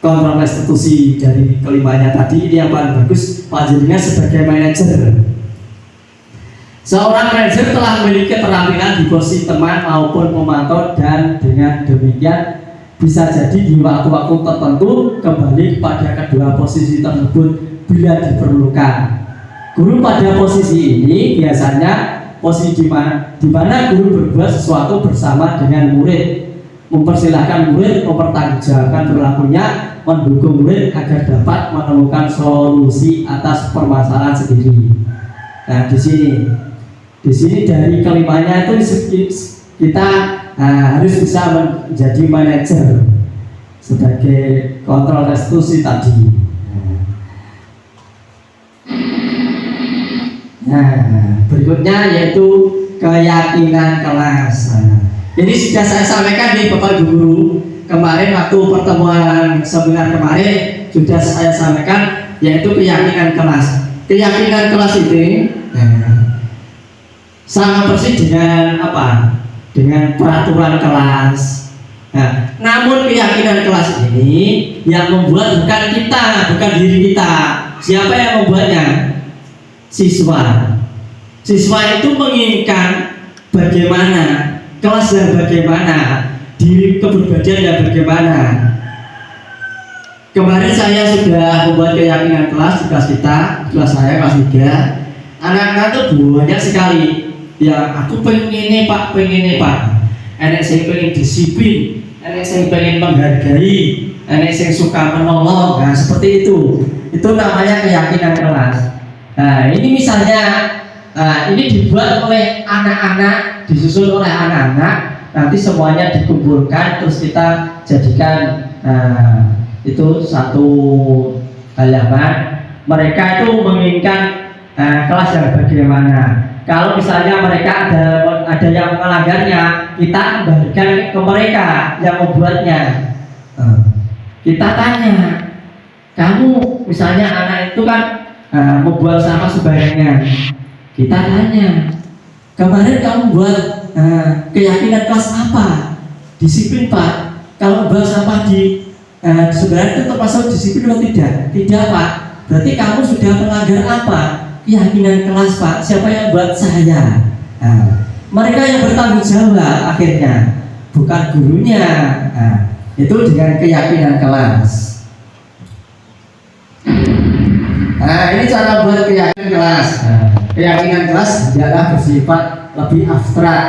kontrol restitusi dari kelimanya tadi. Ini yang paling bagus panjenengan sebagai manajer. Seorang manajer telah memiliki keterampilan di posisi teman maupun memantau, dan dengan demikian bisa jadi di waktu-waktu tertentu kembali pada kedua posisi tersebut bila diperlukan. Guru pada posisi ini biasanya posisi di mana guru berbuat sesuatu bersama dengan murid, mempersilahkan murid mempertanggungjawabkan perilakunya, mendukung murid agar dapat menemukan solusi atas permasalahan sendiri. Nah, di sini dari kelimanya itu kita harus bisa menjadi manajer sebagai kontrol restitusi tadi. Nah, berikutnya yaitu keyakinan kelas. Jadi sudah saya sampaikan di Bapak Guru kemarin waktu pertemuan seminar kemarin, sudah saya sampaikan yaitu keyakinan kelas. Keyakinan kelas ini sama persis dengan apa? Dengan peraturan kelas. Nah, namun keyakinan kelas ini yang membuat bukan kita, bukan diri kita. Siapa yang membuatnya? Siswa. Siswa itu menginginkan bagaimana kelas yang bagaimana, diri kepribadian yang bagaimana. Kemarin saya sudah membuat keyakinan kelas di kelas kita, kelas saya kelas 3. Anak-anak itu banyak sekali. Ya, aku pengen ini Pak, pengen ini Pak. Anak saya pengen disiplin, anak saya pengen menghargai, anak saya suka menolong. Nah, seperti itu. Itu namanya keyakinan kelas. Nah, ini misalnya ini dibuat oleh anak-anak, disusun oleh anak-anak, nanti semuanya dikumpulkan terus kita jadikan itu satu halaman. Mereka itu menginginkan kelas yang bagaimana. Kalau misalnya mereka ada yang melanggarnya, kita kembalikan ke mereka yang membuatnya. Kita tanya, kamu misalnya anak itu kan membuang sampah sembarangan. Kita tanya, kemarin kamu buat keyakinan kelas apa? Disiplin Pak. Kalau buang sampah di sembarangan itu termasuk disiplin atau tidak? Tidak Pak. Berarti kamu sudah melanggar apa? Keyakinan kelas Pak. Siapa yang buat? Saya. Mereka yang bertanggung jawab akhirnya, bukan gurunya. Itu dengan keyakinan kelas. Nah, ini cara buat keyakinan kelas. Keyakinan kelas adalah bersifat lebih abstrak.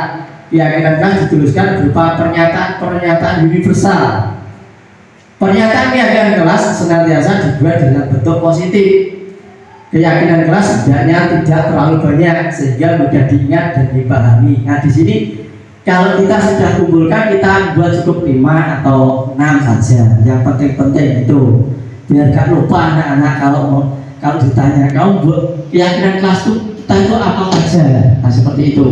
Keyakinan kelas dituliskan berupa pernyataan universal. Pernyataan keyakinan kelas senantiasa dibuat dalam bentuk positif. Keyakinan kelas sebenarnya tidak terlalu banyak sehingga mudah diingat dan dipahami. Nah, di sini kalau kita sudah kumpulkan, kita buat cukup 5 atau 6 saja. Yang penting-penting itu biar gak lupa anak-anak kalau ditanya, kamu buat keyakinan kelas itu kita itu apa saja. Nah, seperti itu.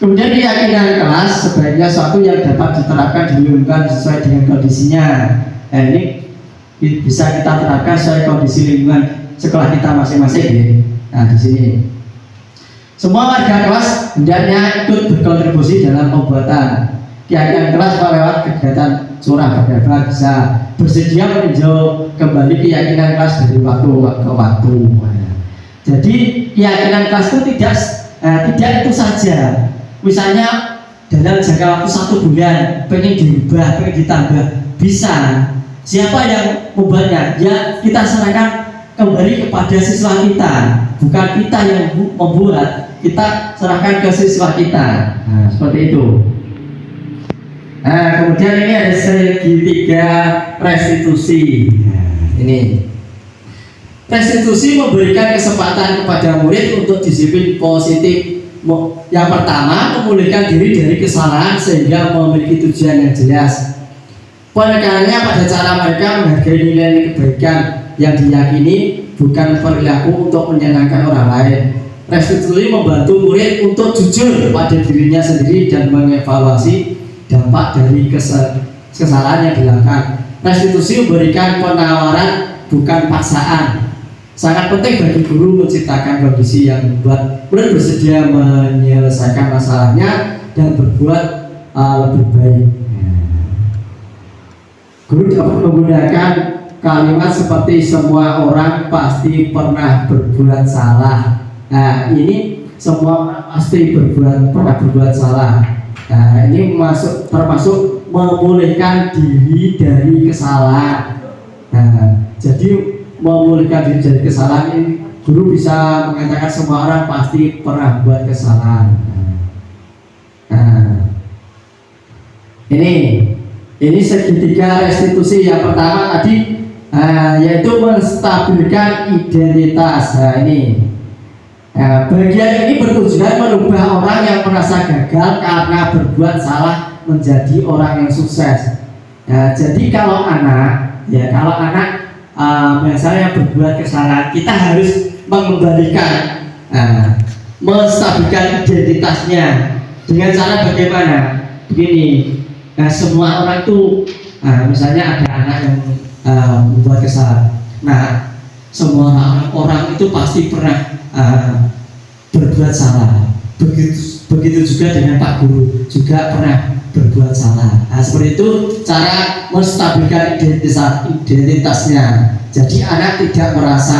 Kemudian keyakinan kelas sebaiknya suatu yang dapat diterapkan di lingkungan sesuai dengan kondisinya. Nah, ini bisa kita terapkan sesuai kondisi lingkungan sekolah kita masing-masing ya. Nah, di sini semua warga kelas hendaknya ikut berkontribusi dalam pembuatan keyakinan kelas lewat kegiatan surah berdabar, bisa bersedia meninjau kembali keyakinan kelas dari waktu ke waktu. Jadi keyakinan kelas itu tidak itu saja. Misalnya dalam jangka waktu 1 bulan pengen dirubah, pengen ditambah, bisa. Siapa yang membuatnya? Ya kita serahkan kembali kepada siswa kita, bukan kita yang membuat. Kita serahkan ke siswa kita. Nah, seperti itu. Nah, kemudian ini ada segitiga restitusi. Nah, ini restitusi memberikan kesempatan kepada murid untuk disiplin positif. Yang pertama, memulihkan diri dari kesalahan sehingga memiliki tujuan yang jelas. Penekanannya pada cara mereka menghargai nilai kebaikan yang diyakini, bukan perilaku untuk menyenangkan orang lain. Restitusi membantu murid untuk jujur pada dirinya sendiri dan mengevaluasi dampak dari kesalahan yang dilakukan. Restitusi memberikan penawaran, bukan paksaan. Sangat penting bagi guru menciptakan kondisi yang membuat murid bersedia menyelesaikan masalahnya dan berbuat lebih baik. Guru dapat menggunakan kalimat seperti semua orang pasti pernah berbuat salah. Nah, ini semua orang pasti pernah berbuat salah. Nah, ini termasuk memulihkan diri dari kesalahan. Nah, jadi memulihkan diri dari kesalahan ini guru bisa mengatakan semua orang pasti pernah buat kesalahan. Nah, ini segitiga restitusi yang pertama tadi, yaitu menstabilkan identitas. Nah, ini bagian ini bertujuan merubah orang yang merasa gagal karena berbuat salah menjadi orang yang sukses. Jadi kalau anak misalnya berbuat kesalahan, kita harus mengembalikan, menstabilkan identitasnya dengan cara bagaimana? Begini. Semua orang itu, misalnya ada anak yang membuat kesalahan. Nah, semua orang itu pasti pernah berbuat salah. Begitu juga dengan Pak Guru juga pernah berbuat salah. Nah, seperti itu cara menstabilkan identitasnya. Jadi anak tidak merasa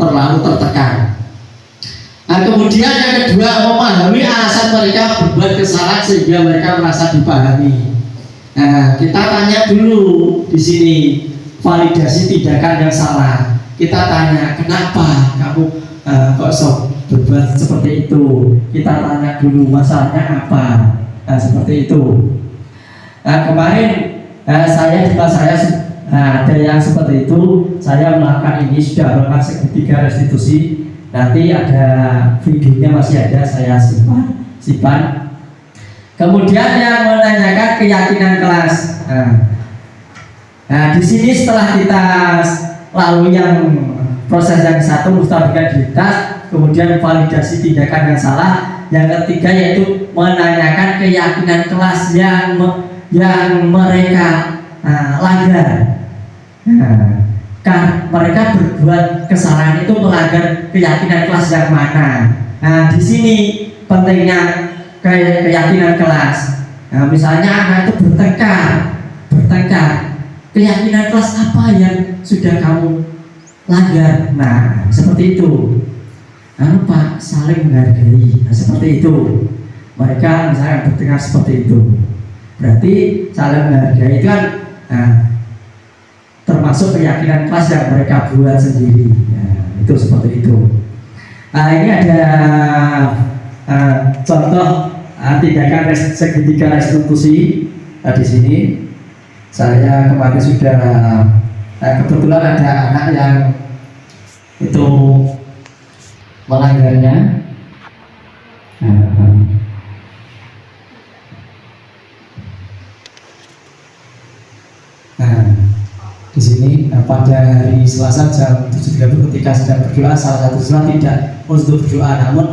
terlalu tertekan. Nah, kemudian yang kedua, memahami alasan mereka berbuat kesalahan sehingga mereka merasa dipahami. Nah, kita tanya dulu di sini validasi tindakan yang salah. Kita tanya, kenapa kamu kok sok berbuat seperti itu? Kita tanya dulu masalahnya apa. Nah, seperti itu. Nah, kemarin saya di kelas saya ada yang seperti itu. Saya melakukan ini, sudah melakukan segitiga restitusi. Nanti ada videonya, masih ada, saya simpan. Kemudian yang menanyakan keyakinan kelas. Nah, di sini setelah kita lalui yang proses yang satu, menstabilkan identitas, kemudian validasi tindakan yang salah. Yang ketiga yaitu menanyakan keyakinan kelas yang mereka langgar. Mereka berbuat kesalahan itu melanggar keyakinan kelas yang mana. Nah, di sini pentingnya keyakinan kelas. Nah, misalnya anak itu bertengkar, keyakinan kelas apa yang sudah kamu langgar? Nah, seperti itu. Pak, saling menghargai. Nah, seperti itu. Mereka misalnya bertengkar seperti itu. Berarti saling menghargai itu kan termasuk keyakinan kelas yang mereka buat sendiri. Itu seperti itu. Ini ada contoh tindakan segitiga restitusi. Di sini saya kemarin sudah kebetulan ada anak yang itu melanggarnya. Di sini pada hari Selasa jam 7.30 ketika sedang berdoa, salah satu siswa tidak untuk berdoa, namun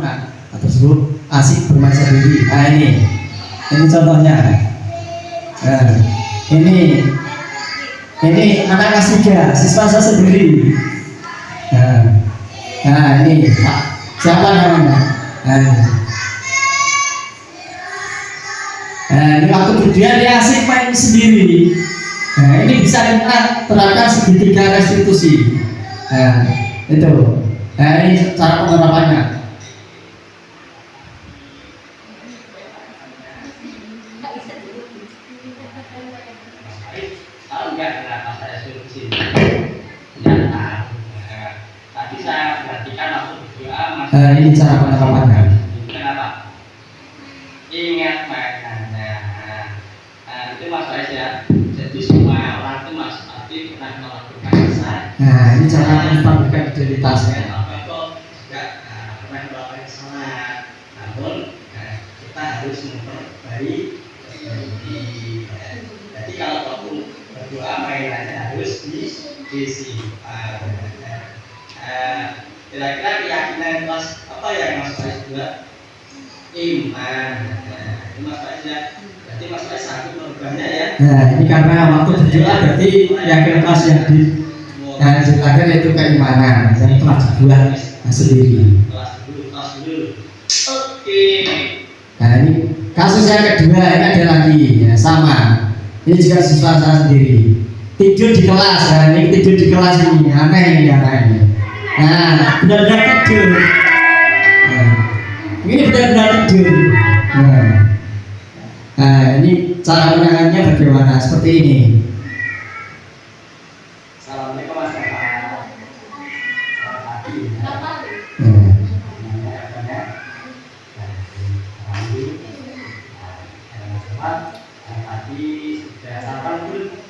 tersebut asik bermain sendiri. Nah, ini contohnya. Ini anak kelas 3, siswa saya sendiri. Nah, ini Pak, siapa namanya? Ini waktu berdoa dia asik main sendiri. Nah, ini bisa kita terapkan segitiga restitusi. Itu. Ini cara penerapannya. Tadi saya perhatikan waktu berdoa, ini cara penerapannya. Kenapa? Ingat makanannya. Itu Mas Faiz ya. Jadi semua orang itu Mas pasti pernah melakukan kesalahan. Nah, ini cara menstabilkan identitasnya. Kok juga pernah melakukan kesalahan. Namun kita harus memperbaiki diri. Jadi kalau kamu berdoa mainannya harus disimpan. Kira-kira keyakinan kelas apa yang Mas Faiz buat? Iman. Ini Mas Faiz ya. Berarti Mas Faiz sanggup merubahnya ya. Nah, ini karena waktu berdoa berarti keyakinan kelas yang dilanggar yaitu keimanan yang telah dibuat sendiri. Kelas dulu. Oke. Nah, ini kasus yang kedua, ini ada lagi ya, sama. Ini juga siswa saya sendiri. Tidur di kelas, nah, ini tidur di kelas ini aneh ini anak ini. Nah, benar-benar tidur. Nah, ini benar-benar tidur. Nah, ini cara menangannya bagaimana? Seperti ini. Assalamualaikum Mas Bapak. Selamat pagi. Tadi sudah sarapan belum?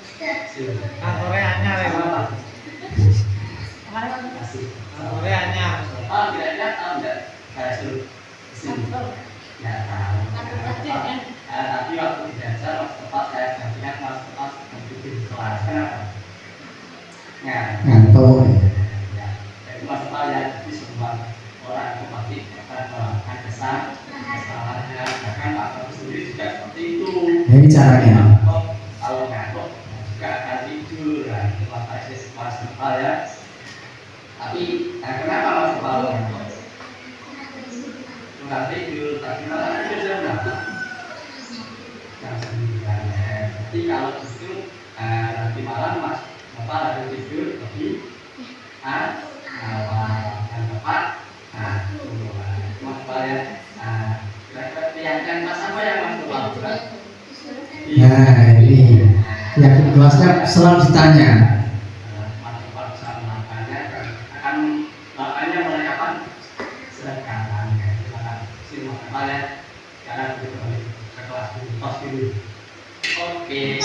Kantornya anyar ya, Pak. Masih. Kantornya anyar. Oh, kira-kira tahu nggak? Saya suruh kesini. Ya tahu. Tapi waktu diajar, waktu tepat saya gantikan waktu tepat begitu di kelas. Kenapa? Ngantuk. Ya, itu masalah ya. Jadi semua orang itu pasti akan melakukan kesalahannya. Bahkan Pak Prabowo sendiri juga seperti itu. Nah, ini caranya. Kalau ngantuk juga akan tidur. Nah, itu Mas Bapak ya. Tapi kenapa Mas Bapak ngantuk? Nggak tidur, tapi malah tidur jam berapa? Jam 9 ya. Jadi kalau gitu nanti malam Mas Bapak harus tidur lebih awal dan tepat. Nah, Mas Bapak ya. Kira-kira yang Mas apa yang Mas Bapak buat? Nah, ini yang kelasnya selalu ditanya. Mas Bapak bisa melakukannya dan akan melakukannya mulai kapan? Sekarang ya. Terima kasih ya. Karena begitu ke kelas dulu, tos dulu. Oke.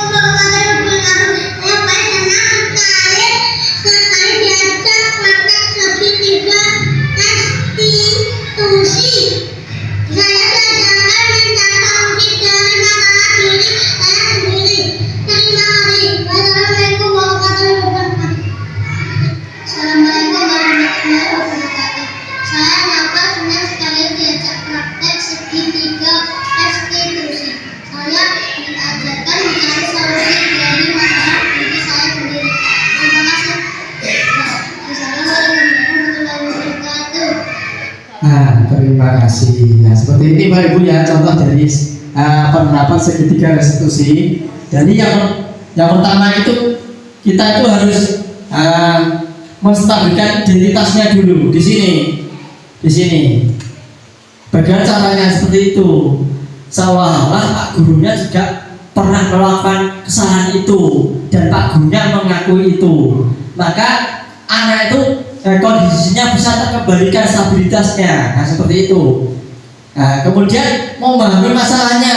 Assalamualaikum warahmatullahi wabarakatuh. Saya Nafa senang sekali diajak praktek segitiga restitusi. Saya diajarkan mencari solusi dari masalah diri saya sendiri. Terima kasih. Assalamualaikum warahmatullahi wabarakatuh. Nah, terima kasih. Nah, seperti ini Pak Ibu ya contoh dari penerapan segitiga restitusi. Jadi yang pertama itu kita itu harus menstabilkan identitasnya dulu di sini. Bagaimana caranya seperti itu? Seolah-olah Pak gurunya juga pernah melakukan kesalahan itu dan Pak gurunya mengakui itu. Maka anak itu kondisinya bisa terkembalikan stabilitasnya. Nah, seperti itu. Nah, kemudian memahami masalahnya.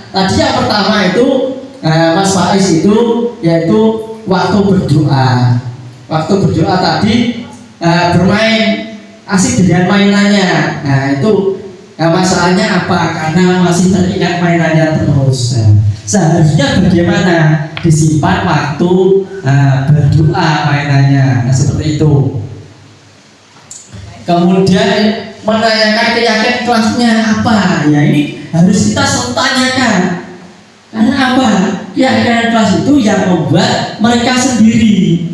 Tadi yang pertama itu Mas Faiz itu yaitu waktu berdoa. Waktu berdoa tadi bermain asik dengan mainannya. Nah, itu masalahnya apa? Karena masih teringat mainannya terus. Seharusnya bagaimana? Disimpan waktu berdoa mainannya. Nah, seperti itu. Kemudian menanyakan keyakinan kelasnya apa? Ya ini harus kita selalu tanyakan. Karena apa? Keyakinan kelas itu yang membuat mereka sendiri.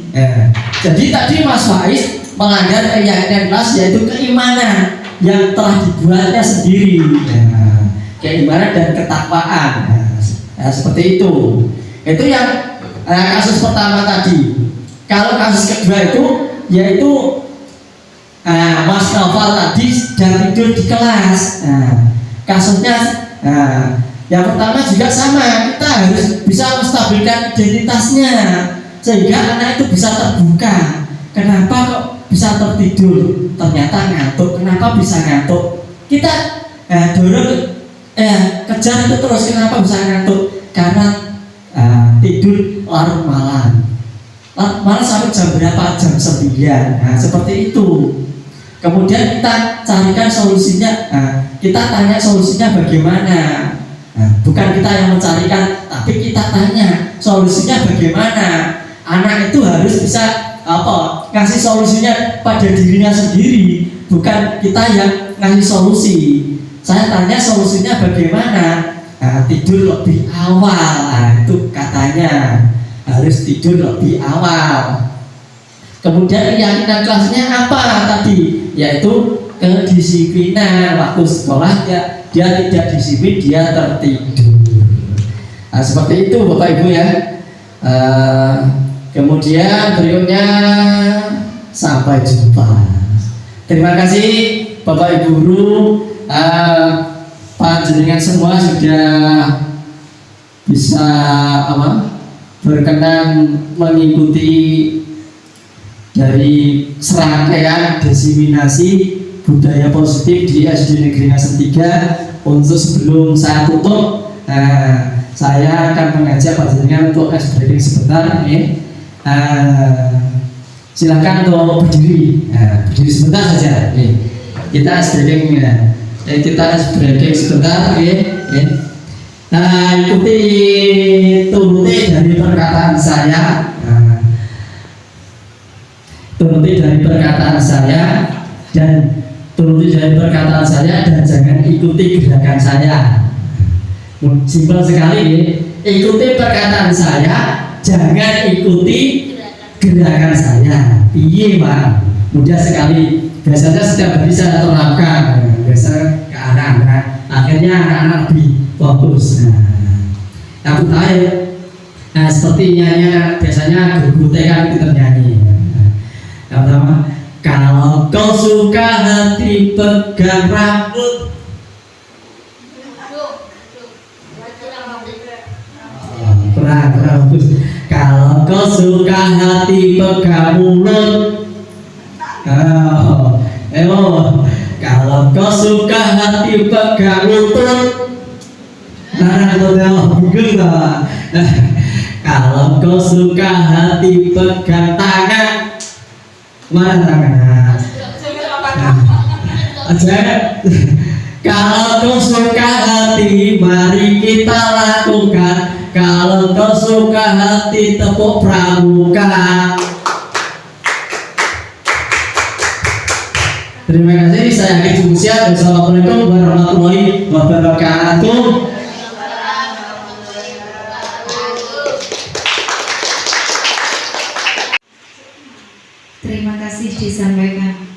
Jadi tadi Mas Faiz melanggar keyakinan kelas yaitu keimanan yang telah dibuatnya sendiri. Keimanan dan ketakwaan. Seperti itu. Itu yang kasus pertama tadi. Kalau kasus kedua itu yaitu Mas Noval tadi sedang tidur di kelas. Kasusnya yang pertama juga sama, kita harus bisa menstabilkan identitasnya sehingga anak itu bisa terbuka. Kenapa kok bisa tertidur? Ternyata ngantuk. Kenapa bisa ngantuk? Kita dorong kejar itu terus. Kenapa bisa ngantuk? Karena tidur larut malam. Larut malam sampai jam berapa? Jam 9. Nah, seperti itu. Kemudian kita carikan solusinya. Kita tanya solusinya bagaimana. Bukan kita yang mencarikan, tapi kita tanya solusinya bagaimana. Anak itu harus bisa ngasih solusinya pada dirinya sendiri, bukan kita yang ngasih solusi. Saya tanya solusinya bagaimana. Tidur lebih awal. Itu katanya harus tidur lebih awal. Kemudian keyakinan kelasnya apa tadi? Yaitu kedisiplinan waktu sekolah dia tidak disiplin, dia tertidur. Nah, seperti itu Bapak Ibu ya. Kemudian berikutnya sampai jumpa. Terima kasih Bapak Ibu guru, panjenengan semua sudah bisa berkenan mengikuti dari serangkaian diseminasi budaya positif di SD Negeri Ngasem 3. Untuk sebelum saya tutup, saya akan mengajak panjenengan untuk ice breaking sebentar. Silakan untuk berdiri, berdiri sebentar saja. Kita ice breaking, kita ice breaking sebentar. Ikuti turuti dari perkataan saya. Turuti dari perkataan saya dan turuti dari perkataan saya dan jangan ikuti gerakan saya. Simpel sekali, ikuti perkataan saya, jangan ikuti gerakan saya. Iya Pak, mudah sekali. Biasanya setiap hari saya terapkan, biasa ke anak-anak. Akhirnya anak-anak lebih fokus. Yang terakhir, seperti nyanyi biasanya guru TK kita nyanyi. Yang pertama, kalau kau suka hati pegang rambut. Kurang bagus. Kalau kau suka hati pegang mulut. Kalau kau suka hati pegang lutut. Kalau kau suka hati pegang tangan. Mana tangan? Kalau kau suka hati, mari kita lakukan. Kalau kau suka hati, tepuk pramuka. Terima kasih, saya Hakim Subusiat. Wassalamualaikum warahmatullahi wabarakatuh. Terima kasih disampaikan.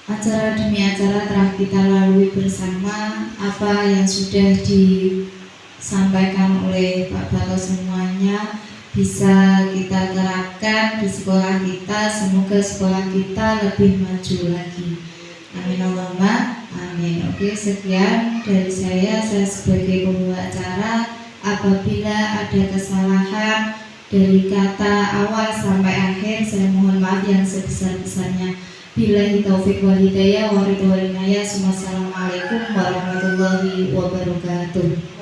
Acara demi acara telah kita lalui bersama. Apa yang sudah disampaikan oleh Pak Bato semuanya bisa kita terapkan di sekolah kita. Semoga sekolah kita lebih maju lagi. Amin Allahumma amin. Oke, sekian dari saya sebagai pembawa acara. Apabila ada kesalahan dari kata awal sampai akhir, saya mohon maaf yang sebesar-besarnya. Billahi taufik wal hidayah wa ridho wal inayah. Wassalamualaikum warahmatullahi wabarakatuh.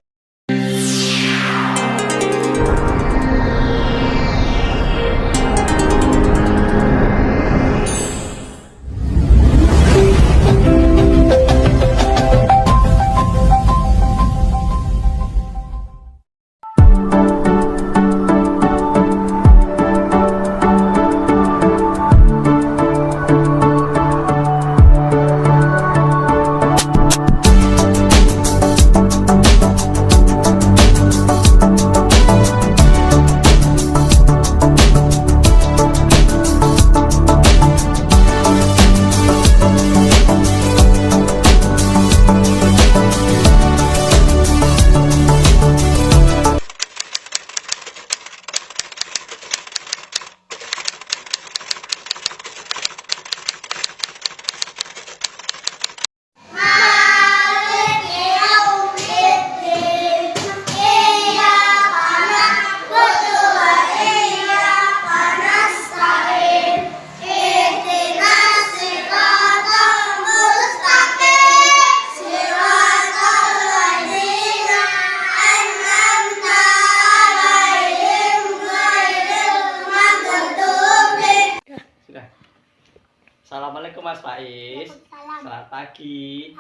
Assalamualaikum Mas Faiz. Selamat pagi.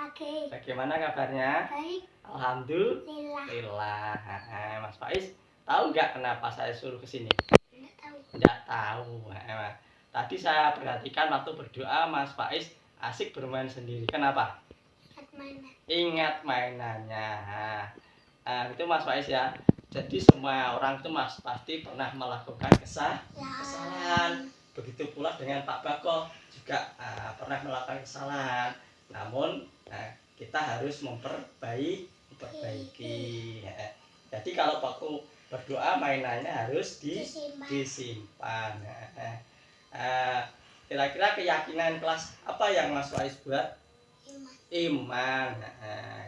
Bagaimana kabarnya? Baik. Alhamdulillah. Mas Faiz, tahu nggak kenapa saya suruh kesini? Nggak tahu. Tadi saya perhatikan waktu berdoa Mas Faiz asik bermain sendiri. Kenapa? Ingat mainannya. Itu Mas Faiz ya. Jadi semua orang itu Mas pasti pernah melakukan kesalahan. Begitu pula dengan Pak Bako juga pernah melakukan kesalahan. Namun kita harus memperbaiki. Jadi kalau waktu berdoa mainannya harus Disimpan. disimpan. Kira-kira keyakinan kelas apa yang Mas Faiz buat? Iman. Iman.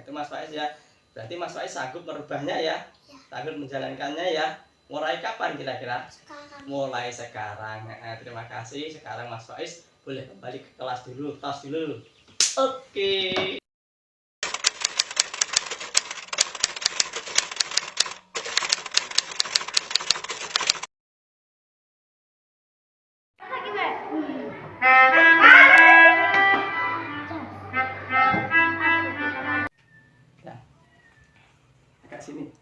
Itu Mas Faiz ya. Berarti Mas Faiz sanggup merubahnya ya? Ya. Sanggup menjalankannya ya? Mulai kapan kira-kira? Sekarang. Mulai sekarang. Terima kasih. Sekarang Mas Faiz boleh kembali ke kelas dulu, tos dulu. Oke. Ya. Dekat sini.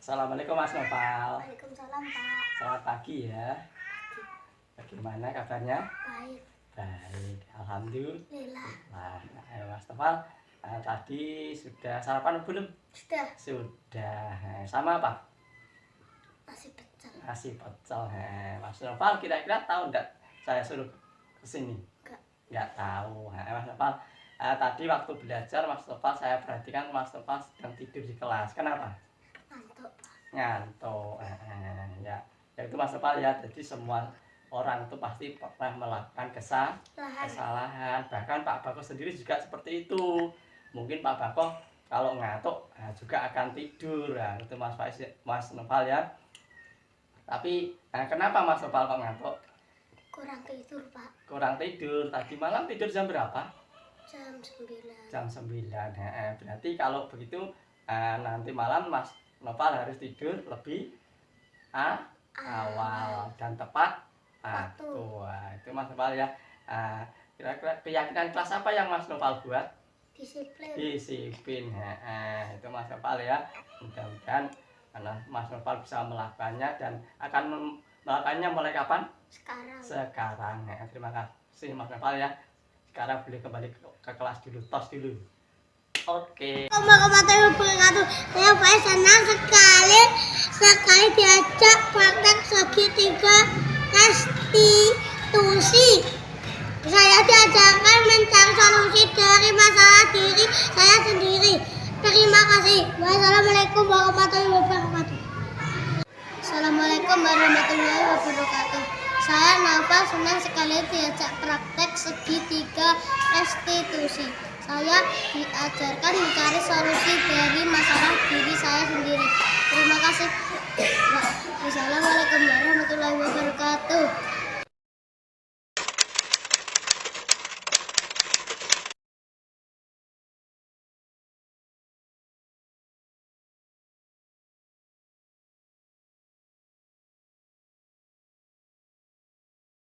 Assalamualaikum Mas Nopal. Waalaikumsalam, Pak. Selamat pagi ya. Bagaimana kabarnya? Baik. Baik, alhamdulillah. Lila. Nah, Mas Nopal, tadi sudah sarapan belum? Sudah. Sudah. Sama apa? Masih pecel. Nasi pecel. Mas Nopal kira-kira tahu enggak saya suruh ke sini? Enggak. Enggak tahu. Mas Nopal, tadi waktu belajar Mas Nopal saya perhatikan Mas Nopal sedang tidur di kelas. Kenapa? Ngantuk, Pak. Ngantuk. Ya itu Mas Nopal ya. Jadi semua orang itu pasti pernah melakukan kesalahan. Bahkan Pak Bako sendiri juga seperti itu. Mungkin Pak Bako kalau ngantuk juga akan tidur. Itu Mas Nopal ya. Tapi kenapa Mas Nopal kok ngantuk? Kurang tidur, Pak. Kurang tidur. Tadi malam tidur jam berapa? Jam 9. Jam 9. Berarti kalau begitu nanti malam Mas Nopal harus tidur lebih awal dan tepat waktu. Itu Mas Nopal ya. Kira-kira keyakinan kelas apa yang Mas Nopal buat? Disiplin. Disiplin. Itu Mas Nopal ya. Mudah-mudahan Mas Nopal bisa melakukannya dan akan melakukannya mulai kapan? Sekarang. Sekarang. Terima kasih Mas Nopal ya. Sekarang boleh kembali ke kelas dulu, tos dulu. Oke. Warahmatullahi wabarakatuh. Saya Faiz senang sekali diajak praktek segitiga restitusi. Saya diajarkan mencari solusi dari masalah diri saya sendiri. Terima kasih. Wassalamualaikum warahmatullahi wabarakatuh. Assalamualaikum warahmatullahi wabarakatuh. Saya Nafa senang sekali diajak praktek segitiga restitusi. Saya diajarkan mencari solusi dari masalah diri saya sendiri. Terima kasih. Wassalamualaikum